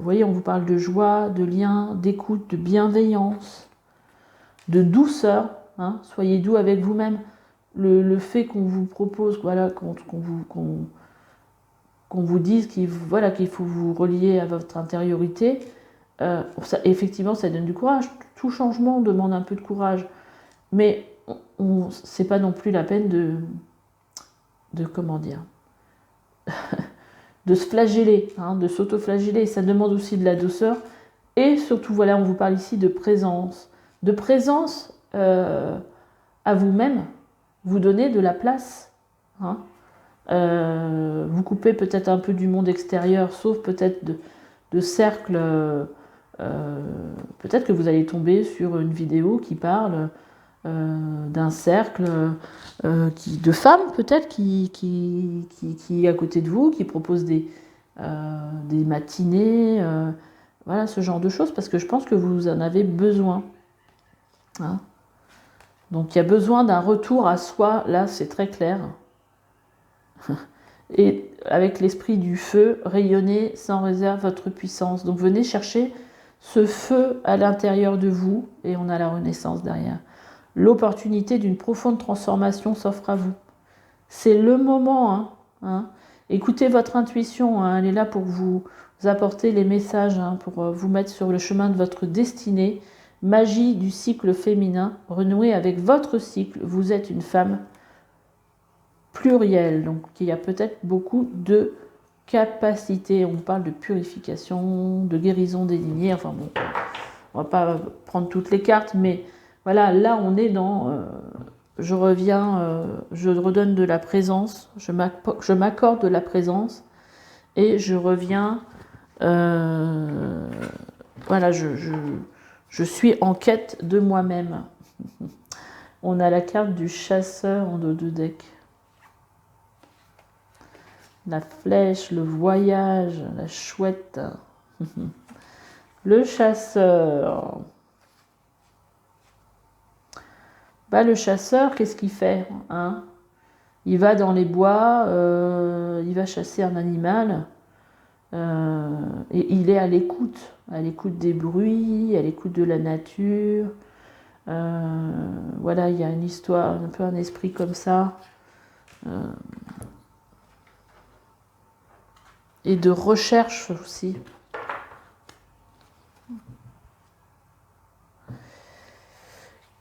voyez, on vous parle de joie, de lien, d'écoute, de bienveillance, de douceur. Hein, soyez doux avec vous-même. Le fait qu'on vous propose, voilà, qu'on vous dise qu'il voilà, qu'il faut vous relier à votre intériorité, effectivement, ça donne du courage. Tout changement demande un peu de courage. Mais c'est pas non plus la peine de comment dire, de se flageller, hein, de s'auto-flageller. Ça demande aussi de la douceur. Et surtout, voilà, on vous parle ici de présence. De présence à vous-même. Vous donnez de la place. Hein. Vous coupez peut-être un peu du monde extérieur, sauf peut-être de cercles. Peut-être que vous allez tomber sur une vidéo qui parle d'un cercle de femmes, peut-être, qui est à côté de vous, qui propose des matinées, voilà, ce genre de choses, parce que je pense que vous en avez besoin. Hein. Donc il y a besoin d'un retour à soi, là c'est très clair. Et avec l'esprit du feu, rayonnez sans réserve votre puissance. Donc venez chercher ce feu à l'intérieur de vous, et on a la renaissance derrière. L'opportunité d'une profonde transformation s'offre à vous. C'est le moment. Hein. Écoutez votre intuition, hein, elle est là pour vous apporter les messages, hein, pour vous mettre sur le chemin de votre destinée. Magie du cycle féminin, renouez avec votre cycle. Vous êtes une femme plurielle, donc il y a peut-être beaucoup de capacités. On parle de purification, de guérison des lignées. Enfin bon, on va pas prendre toutes les cartes, mais voilà, là on est dans... je reviens, je redonne de la présence, je m'accorde de la présence et je reviens, voilà, je suis en quête de moi-même. On a la carte du chasseur en dos de deck. La flèche, le voyage, la chouette. Le chasseur. Bah, le chasseur, qu'est-ce qu'il fait, hein? Il va dans les bois, il va chasser un animal, et il est à l'écoute des bruits, à l'écoute de la nature. Voilà, il y a une histoire, un peu un esprit comme ça. Et de recherche aussi.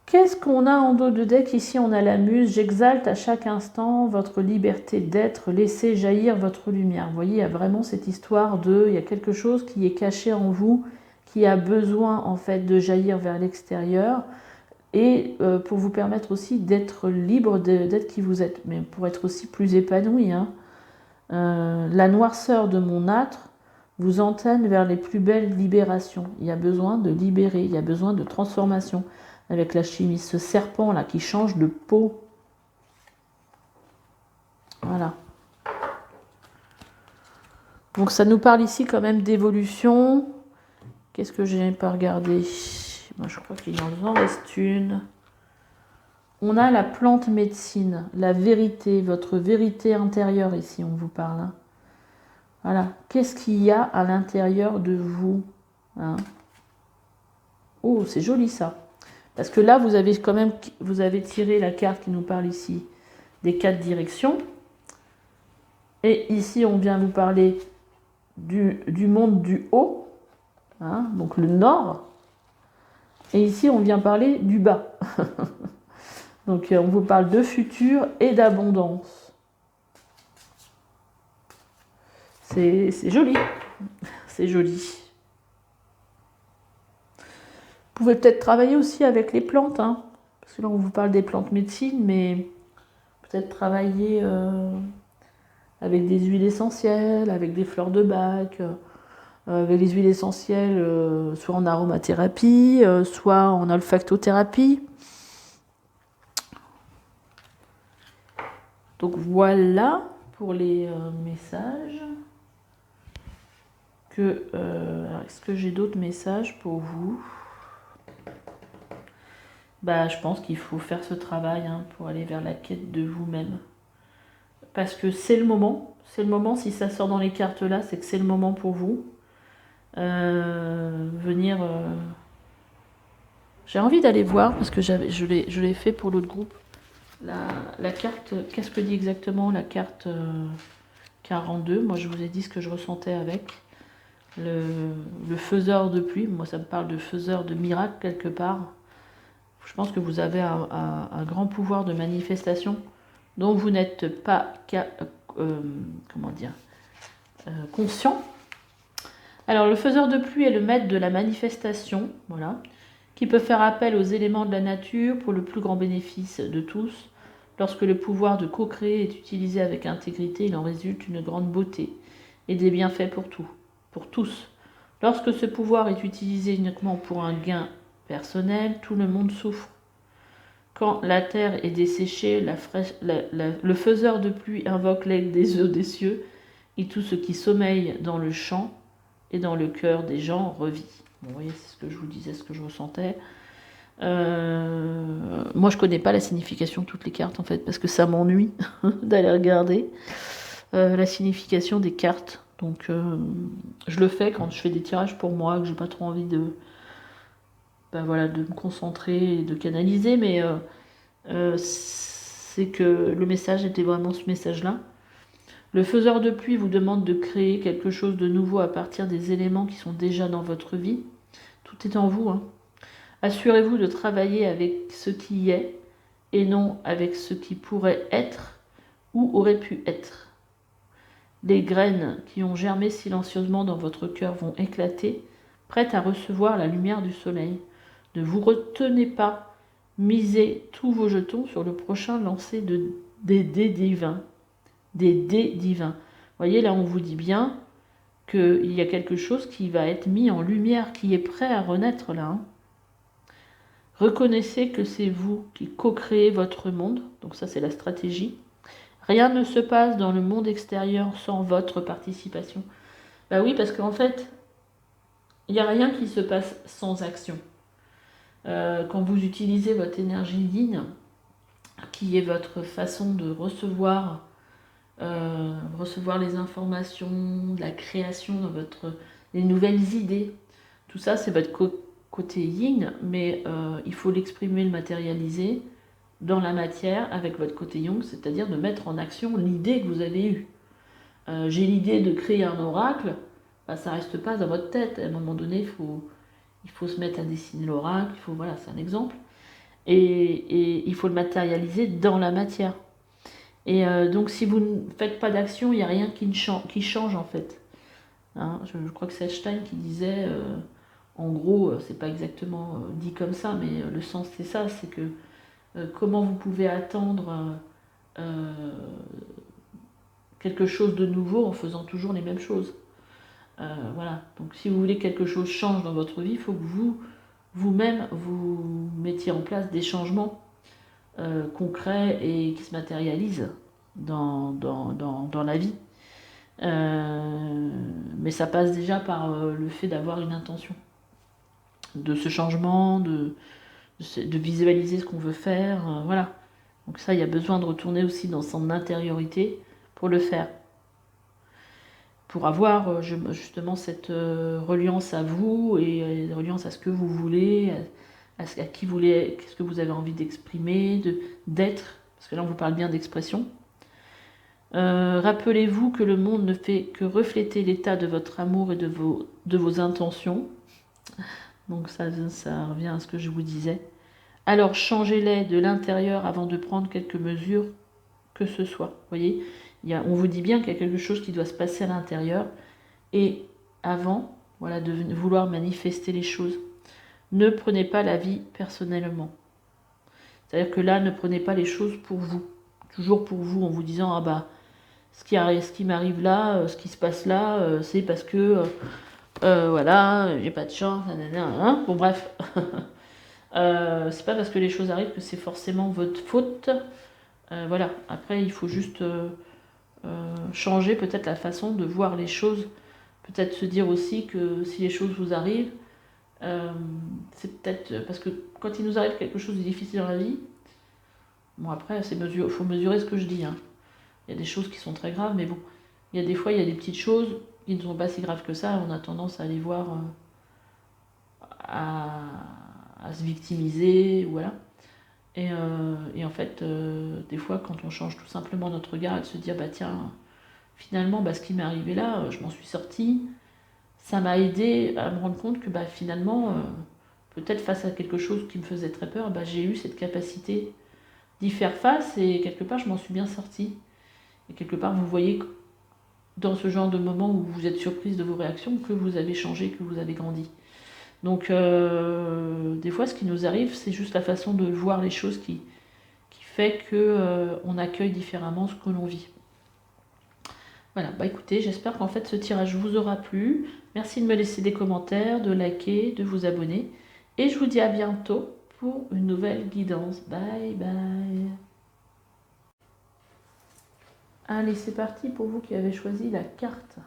Qu'est-ce qu'on a en dos de deck? Ici, on a la muse. J'exalte à chaque instant votre liberté d'être. Laissez jaillir votre lumière. Vous voyez, il y a vraiment cette histoire il y a quelque chose qui est caché en vous, qui a besoin en fait de jaillir vers l'extérieur. Et pour vous permettre aussi d'être libre d'être qui vous êtes. Mais pour être aussi plus épanoui. Hein. La noirceur de mon âtre vous entraîne vers les plus belles libérations. Il y a besoin de libérer, il y a besoin de transformation. Avec la chimie, ce serpent là qui change de peau. Voilà. Donc ça nous parle ici quand même d'évolution. Qu'est-ce que j'ai pas regardé? Moi je crois qu'il en reste une. On a la plante médecine, la vérité, votre vérité intérieure ici, on vous parle. Hein. Voilà. Qu'est-ce qu'il y a à l'intérieur de vous, hein? Oh, c'est joli ça. Parce que là, vous avez tiré la carte qui nous parle ici des 4 directions. Et ici, on vient vous parler du monde du haut, hein, donc le nord. Et ici, on vient parler du bas. Donc, on vous parle de futur et d'abondance. C'est joli. C'est joli. Vous pouvez peut-être travailler aussi avec les plantes, hein, parce que là on vous parle des plantes médecine, mais peut-être travailler avec des huiles essentielles, avec des fleurs de bac, avec des huiles essentielles, soit en aromathérapie, soit en olfactothérapie. Donc voilà pour les messages. Est-ce que j'ai d'autres messages pour vous ? Bah, je pense qu'il faut faire ce travail hein, pour aller vers la quête de vous-même. Parce que c'est le moment. C'est le moment, si ça sort dans les cartes là, c'est que c'est le moment pour vous. Venir... J'ai envie d'aller voir, parce que je l'ai fait pour l'autre groupe. La carte, qu'est-ce que dit exactement la carte 42? Moi, je vous ai dit ce que je ressentais avec. Le faiseur de pluie, moi ça me parle de faiseur de miracle quelque part. Je pense que vous avez un grand pouvoir de manifestation dont vous n'êtes pas comment dire, conscient. Alors le faiseur de pluie est le maître de la manifestation, voilà, qui peut faire appel aux éléments de la nature pour le plus grand bénéfice de tous. Lorsque le pouvoir de co-créer est utilisé avec intégrité, il en résulte une grande beauté et des bienfaits pour tous. Lorsque ce pouvoir est utilisé uniquement pour un gain personnel, tout le monde souffre. Quand la terre est desséchée, le faiseur de pluie invoque l'aide des eaux des cieux, et tout ce qui sommeille dans le champ et dans le cœur des gens revit. Bon, vous voyez, c'est ce que je vous disais, ce que je ressentais. Moi, je connais pas la signification de toutes les cartes, en fait, parce que ça m'ennuie d'aller regarder la signification des cartes. Donc, je le fais quand je fais des tirages pour moi, que j'ai pas trop envie de, voilà, de me concentrer et de canaliser, mais c'est que le message était vraiment ce message-là. Le faiseur de pluie vous demande de créer quelque chose de nouveau à partir des éléments qui sont déjà dans votre vie. Tout est en vous. Hein. Assurez-vous de travailler avec ce qui est et non avec ce qui pourrait être ou aurait pu être. Les graines qui ont germé silencieusement dans votre cœur vont éclater, prêtes à recevoir la lumière du soleil. Ne vous retenez pas, misez tous vos jetons sur le prochain lancer des dés divins. Des dés divins. Vous voyez, là, on vous dit bien qu'il y a quelque chose qui va être mis en lumière, qui est prêt à renaître là. Hein. Reconnaissez que c'est vous qui co-créez votre monde. Donc ça, c'est la stratégie. Rien ne se passe dans le monde extérieur sans votre participation. Bah oui, parce qu'en fait, il n'y a rien qui se passe sans action. Quand vous utilisez votre énergie yin, qui est votre façon de recevoir les informations, de la création, les nouvelles idées, tout ça, c'est votre côté yin, mais il faut l'exprimer, le matérialiser dans la matière avec votre côté yang, c'est-à-dire de mettre en action l'idée que vous avez eue. J'ai l'idée de créer un oracle, bah, ça reste pas dans votre tête. À un moment donné, il faut se mettre à dessiner l'oracle, voilà, c'est un exemple. Et il faut le matérialiser dans la matière. Et donc si vous ne faites pas d'action, il n'y a rien qui change en fait. Hein, je crois que c'est Einstein qui disait, en gros, c'est pas exactement dit comme ça, mais le sens c'est ça, c'est que comment vous pouvez attendre quelque chose de nouveau en faisant toujours les mêmes choses. Voilà. Donc si vous voulez que quelque chose change dans votre vie, il faut que vous-même vous mettiez en place des changements concrets et qui se matérialisent dans la vie. Mais ça passe déjà par le fait d'avoir une intention de ce changement, de visualiser ce qu'on veut faire, voilà. Donc ça, il y a besoin de retourner aussi dans son intériorité pour le faire. Pour avoir justement cette reliance à vous et reliance à ce que vous voulez, à qui vous voulez, qu'est-ce que vous avez envie d'exprimer, d'être, parce que là on vous parle bien d'expression. Rappelez-vous que le monde ne fait que refléter l'état de votre amour et de vos intentions. Donc ça revient à ce que je vous disais. Alors changez-les de l'intérieur avant de prendre quelque mesure que ce soit. Vous voyez, on vous dit bien qu'il y a quelque chose qui doit se passer à l'intérieur. Et avant, voilà, de vouloir manifester les choses, ne prenez pas la vie personnellement. C'est-à-dire que là, ne prenez pas les choses pour vous. Toujours pour vous, en vous disant, ah bah, ce qui m'arrive là, ce qui se passe là, c'est parce que, voilà, j'ai pas de chance, hein. Bon bref. C'est pas parce que les choses arrivent que c'est forcément votre faute. Voilà. Après, il faut juste changer peut-être la façon de voir les choses. Peut-être se dire aussi que si les choses vous arrivent, C'est peut-être parce que quand il nous arrive quelque chose de difficile dans la vie, bon après, faut mesurer ce que je dis, hein. Il y a des choses qui sont très graves, mais bon, il y a des fois, il y a des petites choses qui ne sont pas si graves que ça, on a tendance à les voir, à se victimiser, voilà. Et en fait, des fois, quand on change tout simplement notre regard et de se dire, bah tiens, finalement, bah, ce qui m'est arrivé là, je m'en suis sortie, ça m'a aidé à me rendre compte que bah, finalement, peut-être face à quelque chose qui me faisait très peur, bah, j'ai eu cette capacité d'y faire face et quelque part, je m'en suis bien sortie. Et quelque part, vous voyez dans ce genre de moment où vous êtes surprise de vos réactions que vous avez changé, que vous avez grandi. Donc, des fois, ce qui nous arrive, c'est juste la façon de voir les choses qui fait que on accueille différemment ce que l'on vit. Voilà, bah écoutez, j'espère qu'en fait ce tirage vous aura plu. Merci de me laisser des commentaires, de liker, de vous abonner. Et je vous dis à bientôt pour une nouvelle guidance. Bye bye. Allez, c'est parti pour vous qui avez choisi la carte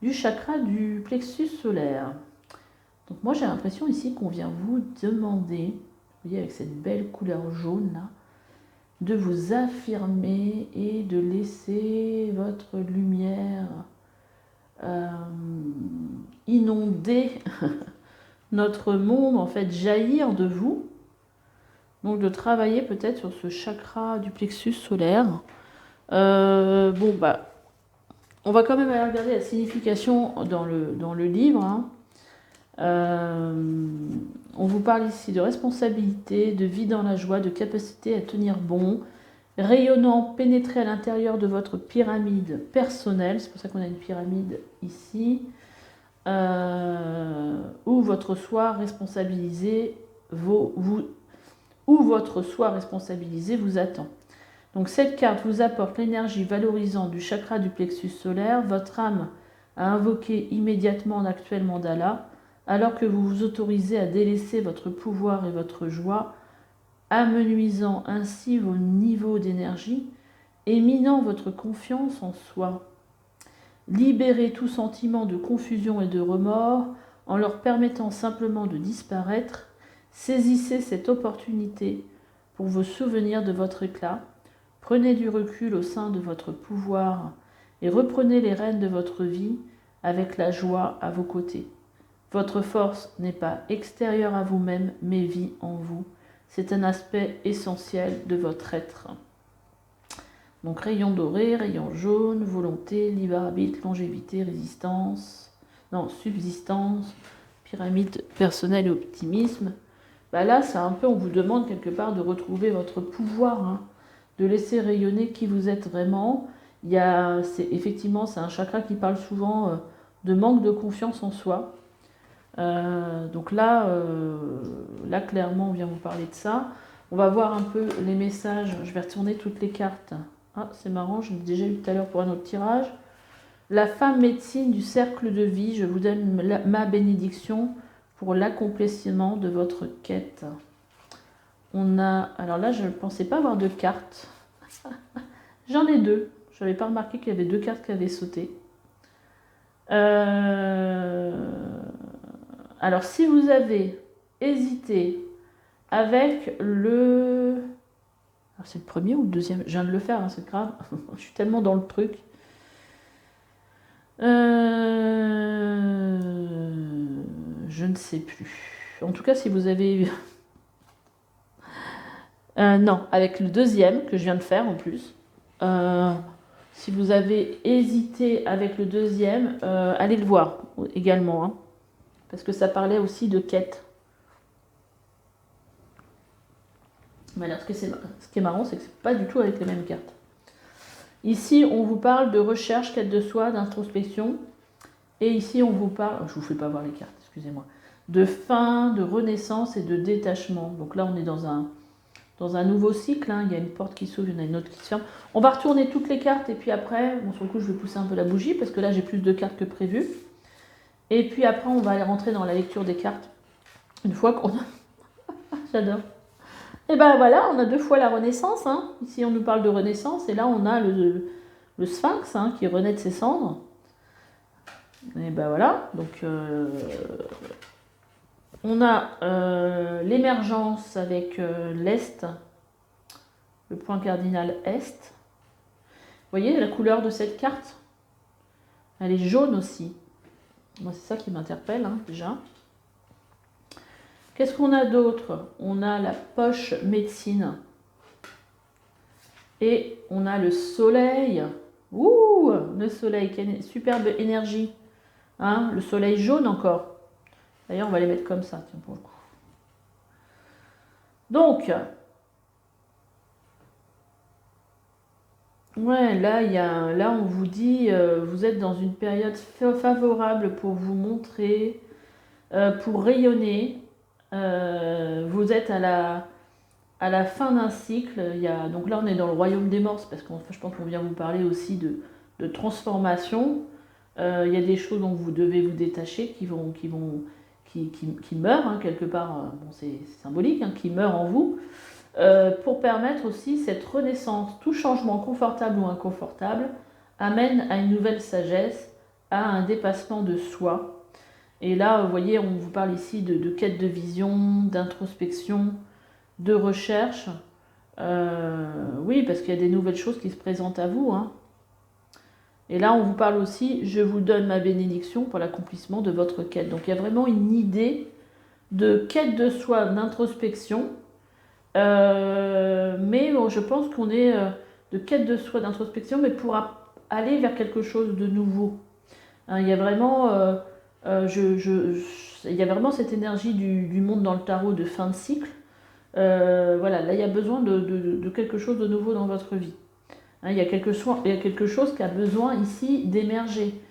du chakra du plexus solaire. Donc moi j'ai l'impression ici qu'on vient vous demander, vous voyez avec cette belle couleur jaune là, de vous affirmer et de laisser votre lumière inonder notre monde, en fait jaillir de vous. Donc de travailler peut-être sur ce chakra du plexus solaire. Bon bah, on va quand même aller regarder la signification dans le livre, hein. On vous parle ici de responsabilité, de vie dans la joie, de capacité à tenir bon, rayonnant, pénétrer à l'intérieur de votre pyramide personnelle, c'est pour ça qu'on a une pyramide ici, où votre soi responsabilisé vous attend. Donc cette carte vous apporte l'énergie valorisante du chakra du plexus solaire, votre âme a invoqué immédiatement l'actuel mandala, alors que vous vous autorisez à délaisser votre pouvoir et votre joie, amenuisant ainsi vos niveaux d'énergie et minant votre confiance en soi. Libérez tout sentiment de confusion et de remords en leur permettant simplement de disparaître. Saisissez cette opportunité pour vous souvenir de votre éclat. Prenez du recul au sein de votre pouvoir et reprenez les rênes de votre vie avec la joie à vos côtés. Votre force n'est pas extérieure à vous-même, mais vit en vous. C'est un aspect essentiel de votre être. Donc rayon doré, rayon jaune, volonté, libre arbitre, longévité, subsistance, pyramide personnelle et optimisme. Bah là, c'est un peu, on vous demande quelque part de retrouver votre pouvoir, hein, de laisser rayonner qui vous êtes vraiment. Effectivement, c'est un chakra qui parle souvent de manque de confiance en soi. Donc là, clairement, on vient vous parler de ça. On va voir un peu les messages. Je vais retourner toutes les cartes. Ah, c'est marrant, je l'ai déjà eu tout à l'heure pour un autre tirage. La femme médecine du cercle de vie, je vous donne ma bénédiction pour l'accomplissement de votre quête. Alors là, je ne pensais pas avoir de cartes. J'en ai deux. Je n'avais pas remarqué qu'il y avait deux cartes qui avaient sauté. Alors, si vous avez hésité avec le... Alors, c'est le premier ou le deuxième? Je viens de le faire, hein, c'est grave. Je suis tellement dans le truc. Je ne sais plus. En tout cas, si vous avez... non, avec le deuxième que je viens de faire en plus. Si vous avez hésité avec le deuxième, allez le voir également, hein, parce que ça parlait aussi de quête. Mais alors, ce qui est marrant, c'est que c'est pas du tout avec les mêmes cartes. Ici, on vous parle de recherche, quête de soi, d'introspection. Et ici, on vous parle, je vous fais pas voir les cartes, excusez-moi, de fin, de renaissance et de détachement. Donc là, on est dans un nouveau cycle, hein. Il y a une porte qui s'ouvre, il y en a une autre qui se ferme. On va retourner toutes les cartes et puis après, bon, sur le coup, je vais pousser un peu la bougie parce que là, j'ai plus de cartes que prévu. Et puis après, on va aller rentrer dans la lecture des cartes. Une fois qu'on a... J'adore. Et ben voilà, on a deux fois la renaissance, hein. Ici, on nous parle de renaissance et là, on a le sphinx, hein, qui renaît de ses cendres. Et ben voilà, donc On a l'émergence avec l'Est, le point cardinal Est. Vous voyez la couleur de cette carte? Elle est jaune aussi. Moi, c'est ça qui m'interpelle, hein, déjà. Qu'est-ce qu'on a d'autre? On a la poche médecine. Et on a le soleil. Ouh, le soleil, quelle superbe énergie. Hein, le soleil jaune encore. D'ailleurs, on va les mettre comme ça, tiens, pour le coup. Donc, ouais, là, on vous dit, vous êtes dans une période favorable pour vous montrer, pour rayonner. Vous êtes à la fin d'un cycle. Donc là, on est dans le royaume des morts, parce que je pense qu'on vient vous parler aussi de transformation. Il y a des choses dont vous devez vous détacher, qui meurent, hein, quelque part. Bon, c'est symbolique, hein, qui meurent en vous. Pour permettre aussi cette renaissance. Tout changement confortable ou inconfortable amène à une nouvelle sagesse, à un dépassement de soi. Et là, vous voyez, on vous parle ici de quête de vision, d'introspection, de recherche. Oui, parce qu'il y a des nouvelles choses qui se présentent à vous. Hein. Et là, on vous parle aussi, je vous donne ma bénédiction pour l'accomplissement de votre quête. Donc il y a vraiment une idée de quête de soi, d'introspection. Mais bon, je pense qu'on est de quête de soi, d'introspection, mais pour aller vers quelque chose de nouveau. Hein, il y a vraiment, il y a vraiment cette énergie du monde dans le tarot de fin de cycle. Voilà, là il y a besoin de quelque chose de nouveau dans votre vie. Hein, il y a quelque chose qui a besoin ici d'émerger.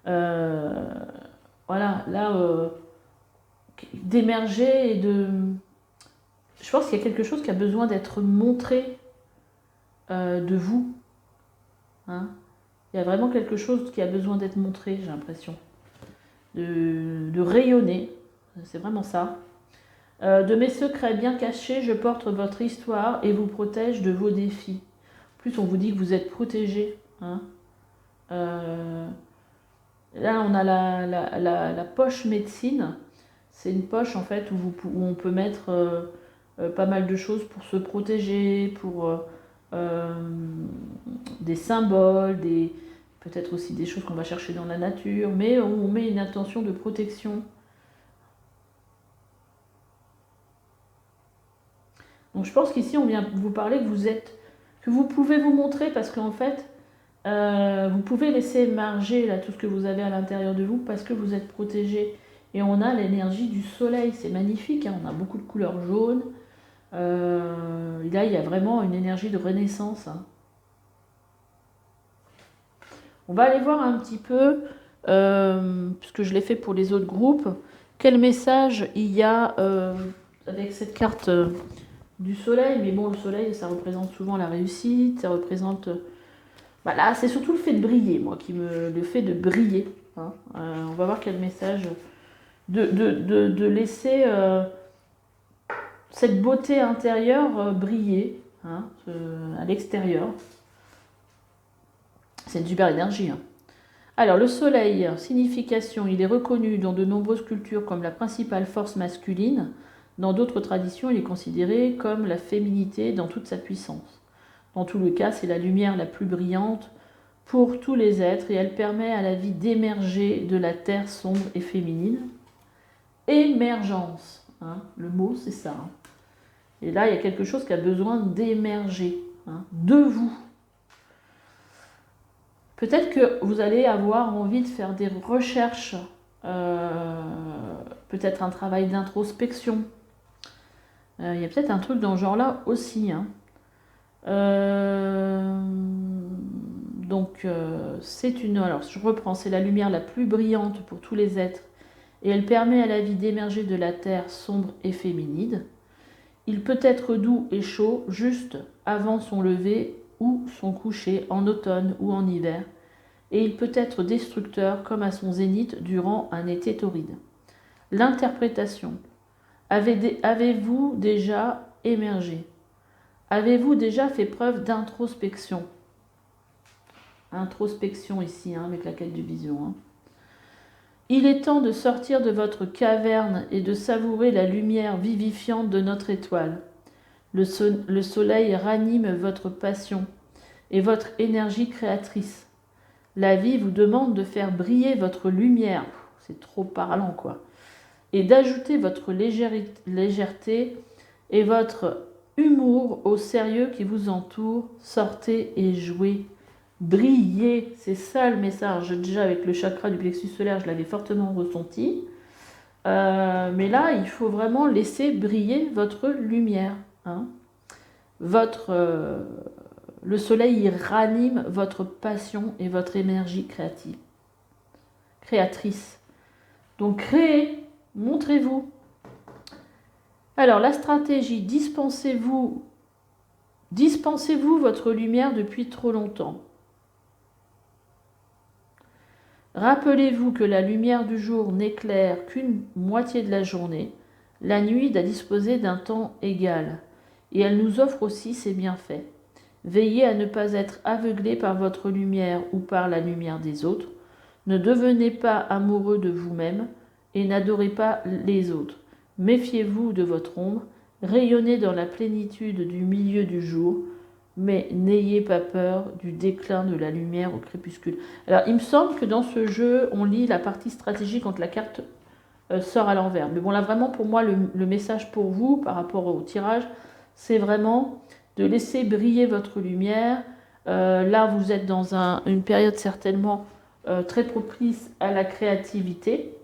Voilà, là, d'émerger et de... Je pense qu'il y a quelque chose qui a besoin d'être montré de vous. Hein. Il y a vraiment quelque chose qui a besoin d'être montré, j'ai l'impression. De rayonner, c'est vraiment ça. De mes secrets bien cachés, je porte votre histoire et vous protège de vos défis. En plus, on vous dit que vous êtes protégé. Hein. Là, on a la poche médecine. C'est une poche, en fait, où on peut mettre pas mal de choses pour se protéger, pour des symboles, peut-être aussi des choses qu'on va chercher dans la nature, mais on met une intention de protection. Donc je pense qu'ici on vient vous parler que vous pouvez vous montrer parce qu'en fait vous pouvez laisser émerger là tout ce que vous avez à l'intérieur de vous parce que vous êtes protégé. Et on a l'énergie du soleil, c'est magnifique, hein, on a beaucoup de couleurs jaunes. Là il y a vraiment une énergie de renaissance. Hein. On va aller voir un petit peu, puisque je l'ai fait pour les autres groupes, quel message il y a avec cette carte du soleil. Mais bon, le soleil, ça représente souvent la réussite, ça représente... Bah là, c'est surtout le fait de briller, moi, le fait de briller. Hein. On va voir quel message... De laisser cette beauté intérieure briller hein, à l'extérieur. C'est une super énergie. Hein. Alors, le soleil, signification, il est reconnu dans de nombreuses cultures comme la principale force masculine. Dans d'autres traditions, il est considéré comme la féminité dans toute sa puissance. Dans tous les cas, c'est la lumière la plus brillante pour tous les êtres et elle permet à la vie d'émerger de la terre sombre et féminine. Émergence, hein, le mot c'est ça. Hein. Et là, il y a quelque chose qui a besoin d'émerger, hein, de vous. Peut-être que vous allez avoir envie de faire des recherches, peut-être un travail d'introspection. Il y a peut-être un truc dans ce genre-là aussi. Hein. Donc, c'est une... Alors, je reprends, c'est la lumière la plus brillante pour tous les êtres et elle permet à la vie d'émerger de la terre sombre et féminine. Il peut être doux et chaud juste avant son lever ou son coucher en automne ou en hiver, et il peut être destructeur comme à son zénith durant un été torride. L'interprétation. Avez-vous déjà émergé? Avez-vous déjà fait preuve d'introspection? Introspection ici, hein, avec la quête de vision. Hein. Il est temps de sortir de votre caverne et de savourer la lumière vivifiante de notre étoile. Le soleil ranime votre passion et votre énergie créatrice. La vie vous demande de faire briller votre lumière. C'est trop parlant, quoi. Et d'ajouter votre légèreté et votre humour au sérieux qui vous entoure. Sortez et jouez. Brillez. C'est ça le message. Déjà, avec le chakra du plexus solaire, je l'avais fortement ressenti. Mais là, il faut vraiment laisser briller votre lumière. Hein. Le soleil, il ranime votre passion et votre énergie créatrice. Donc, créez, montrez-vous. Alors, la stratégie, dispensez-vous votre lumière depuis trop longtemps. Rappelez-vous que la lumière du jour n'éclaire qu'une moitié de la journée. La nuit doit disposer d'un temps égal. Et elle nous offre aussi ses bienfaits. Veillez à ne pas être aveuglé par votre lumière ou par la lumière des autres. Ne devenez pas amoureux de vous-même et n'adorez pas les autres. Méfiez-vous de votre ombre, rayonnez dans la plénitude du milieu du jour, mais n'ayez pas peur du déclin de la lumière au crépuscule. Alors, il me semble que dans ce jeu, on lit la partie stratégique quand la carte sort à l'envers. Mais bon, là, vraiment, pour moi, le message pour vous, par rapport au tirage, c'est vraiment de laisser briller votre lumière. Là, vous êtes dans une période certainement très propice à la créativité.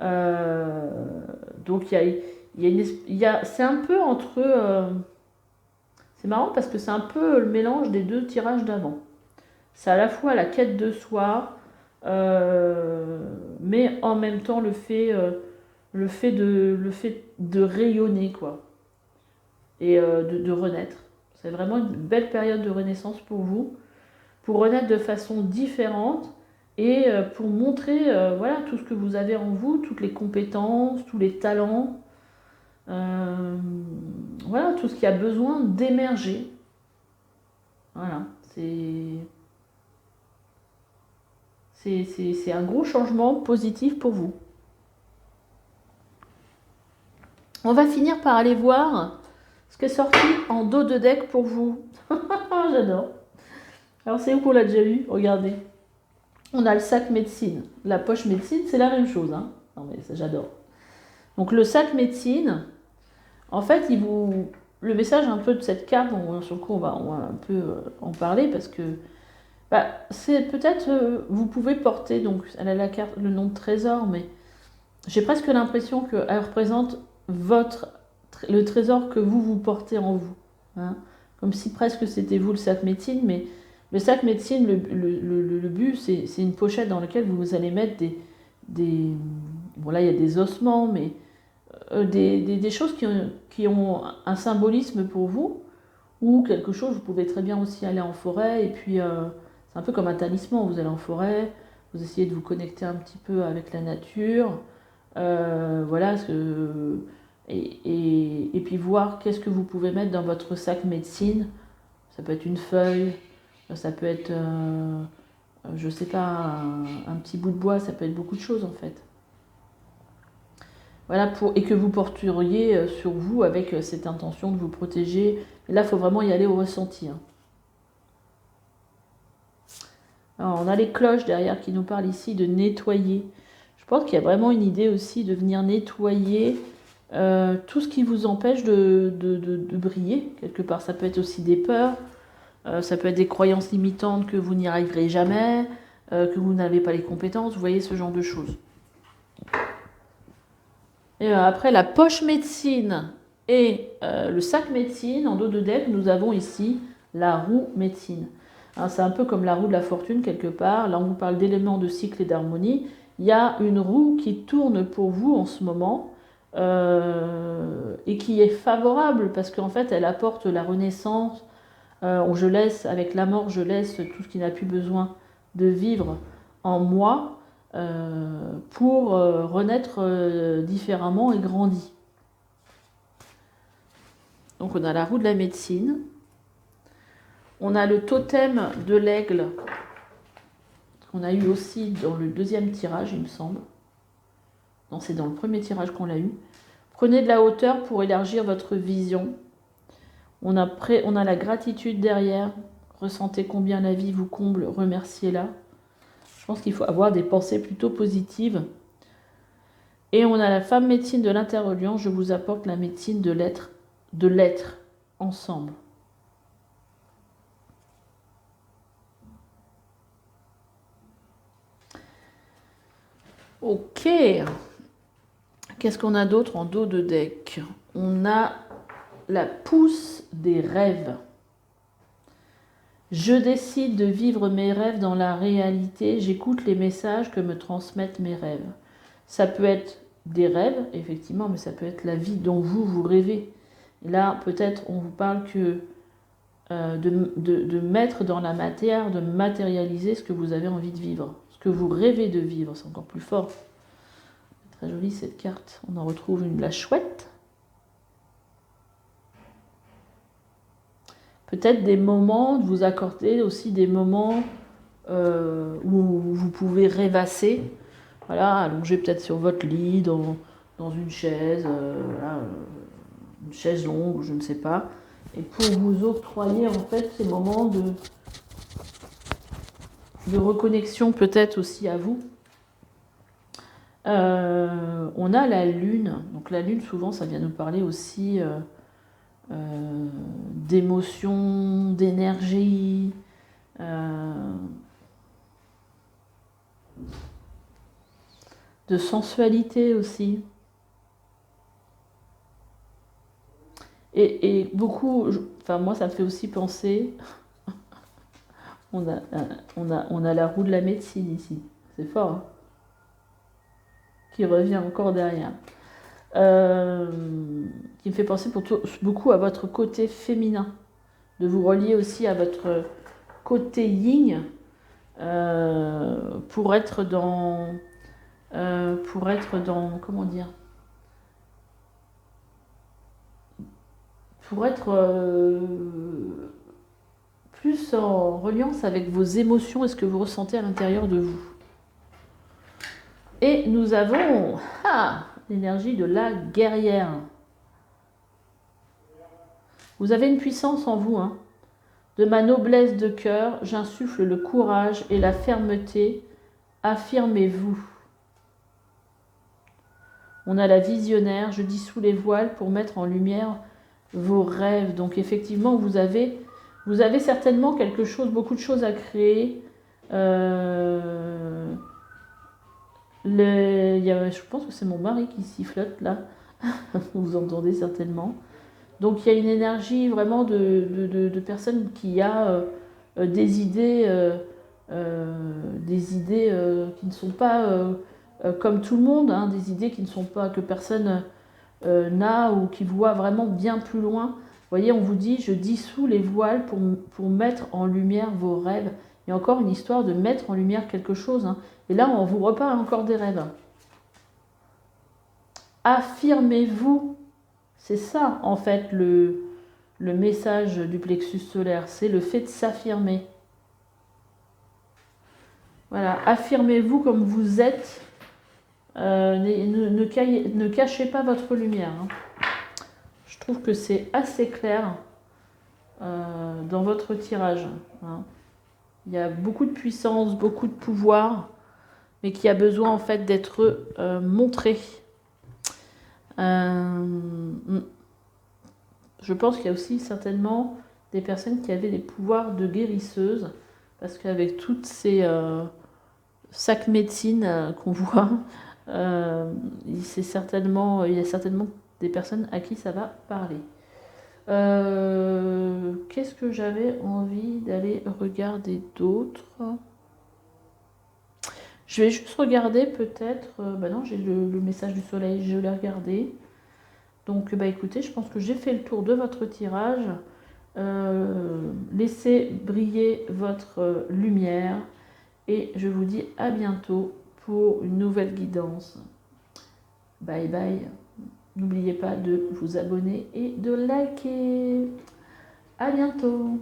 Donc, c'est un peu entre... c'est marrant parce que c'est un peu le mélange des deux tirages d'avant. C'est à la fois la quête de soi, mais en même temps le fait de rayonner, quoi. Et de renaître. C'est vraiment une belle période de renaissance pour vous, pour renaître de façon différente et pour montrer voilà, tout ce que vous avez en vous, toutes les compétences, tous les talents, voilà, tout ce qui a besoin d'émerger. Voilà, c'est un gros changement positif pour vous. On va finir par aller voir ce qui est sorti en dos de deck pour vous. J'adore. Alors, c'est où qu'on l'a déjà vu? Regardez. On a le sac médecine. La poche médecine, c'est la même chose. Hein. Non, mais ça, j'adore. Donc, le sac médecine, en fait, le message un peu de cette carte, sur le coup, on va un peu en parler parce que c'est peut-être, vous pouvez porter, donc, elle a la carte, le nom de trésor, mais j'ai presque l'impression qu'elle représente le trésor que vous portez en vous. Hein. Comme si presque c'était vous le sac médecine, mais le sac médecine, le but, c'est une pochette dans laquelle vous allez mettre bon là il y a des ossements, mais des choses qui ont un symbolisme pour vous, ou quelque chose, vous pouvez très bien aussi aller en forêt, et puis c'est un peu comme un talisman, vous allez en forêt, vous essayez de vous connecter un petit peu avec la nature, voilà, et puis voir qu'est-ce que vous pouvez mettre dans votre sac médecine. Ça peut être une feuille, ça peut être, je sais pas, un petit bout de bois, ça peut être beaucoup de choses en fait. Voilà, et que vous porteriez sur vous avec cette intention de vous protéger. Et là, il faut vraiment y aller au ressenti. Hein. Alors, on a les cloches derrière qui nous parlent ici de nettoyer. Je pense qu'il y a vraiment une idée aussi de venir nettoyer tout ce qui vous empêche de briller, quelque part. Ça peut être aussi des peurs, ça peut être des croyances limitantes que vous n'y arriverez jamais, que vous n'avez pas les compétences, vous voyez ce genre de choses. Et après, la poche médecine et le sac médecine, en dos de deck, nous avons ici la roue médecine. Hein, c'est un peu comme la roue de la fortune, quelque part. Là, on vous parle d'éléments de cycle et d'harmonie. Il y a une roue qui tourne pour vous en ce moment et qui est favorable parce qu'en fait, elle apporte la renaissance. Je laisse, avec la mort, je laisse tout ce qui n'a plus besoin de vivre en moi. Pour renaître différemment et grandi. Donc on a la roue de la médecine, on a le totem de l'aigle qu'on a eu aussi dans le deuxième tirage, il me semble. Non, c'est dans le premier tirage qu'on l'a eu. Prenez de la hauteur pour élargir votre vision. On a la gratitude derrière. Ressentez combien la vie vous comble, remerciez-la. Je pense qu'il faut avoir des pensées plutôt positives. Et on a la femme médecine de l'interreliant. Je vous apporte la médecine de l'être ensemble. Ok. Qu'est-ce qu'on a d'autre en dos de deck? On a la pousse des rêves. Je décide de vivre mes rêves dans la réalité. J'écoute les messages que me transmettent mes rêves. Ça peut être des rêves, effectivement, mais ça peut être la vie dont vous rêvez. Et là, peut-être, on vous parle que de mettre dans la matière, de matérialiser ce que vous avez envie de vivre. Ce que vous rêvez de vivre, c'est encore plus fort. C'est très joli cette carte. On en retrouve la chouette. Peut-être des moments, de vous accorder aussi des moments où vous pouvez rêvasser. Voilà, allongé peut-être sur votre lit, dans une chaise, voilà, une chaise longue, je ne sais pas. Et pour vous octroyer en fait ces moments de reconnexion peut-être aussi à vous. On a la lune. Donc la lune, souvent, ça vient nous parler aussi d'émotions, d'énergie, de sensualité aussi. Et beaucoup, enfin moi ça me fait aussi penser, on a la roue de la médecine ici, c'est fort, hein, qui revient encore derrière. Qui me fait penser beaucoup à votre côté féminin, de vous relier aussi à votre côté yin pour être dans, comment dire, pour être plus en reliance avec vos émotions et ce que vous ressentez à l'intérieur de vous. Et nous avons l'énergie de la guerrière. Vous avez une puissance en vous. Hein. De ma noblesse de cœur, j'insuffle le courage et la fermeté. Affirmez-vous. On a la visionnaire. Je dissous les voiles pour mettre en lumière vos rêves. Donc effectivement, vous avez certainement quelque chose, beaucoup de choses à créer. Je pense que c'est mon mari qui sifflote là. Vous entendez certainement. Donc il y a une énergie vraiment de personne qui a des idées, qui ne sont pas comme tout le monde, hein, des idées qui ne sont pas que personne n'a ou qui voit vraiment bien plus loin. Vous voyez, on vous dit, je dissous les voiles pour mettre en lumière vos rêves. Il y a encore une histoire de mettre en lumière quelque chose. Hein. Et là, on vous reparle encore des rêves. Affirmez-vous. C'est ça, en fait, le message du plexus solaire. C'est le fait de s'affirmer. Voilà, affirmez-vous comme vous êtes. Ne cachez pas votre lumière. Hein. Je trouve que c'est assez clair dans votre tirage. Hein. Il y a beaucoup de puissance, beaucoup de pouvoir, mais qui a besoin en fait d'être montré. Je pense qu'il y a aussi certainement des personnes qui avaient des pouvoirs de guérisseuse, parce qu'avec toutes ces sacs médecine qu'on voit, il y a certainement des personnes à qui ça va parler. Qu'est-ce que j'avais envie d'aller regarder d'autre? Je vais juste regarder peut-être... non, j'ai le message du soleil, je l'ai regardé. Donc, écoutez, je pense que j'ai fait le tour de votre tirage. Laissez briller votre lumière. Et je vous dis à bientôt pour une nouvelle guidance. Bye bye. N'oubliez pas de vous abonner et de liker. À bientôt.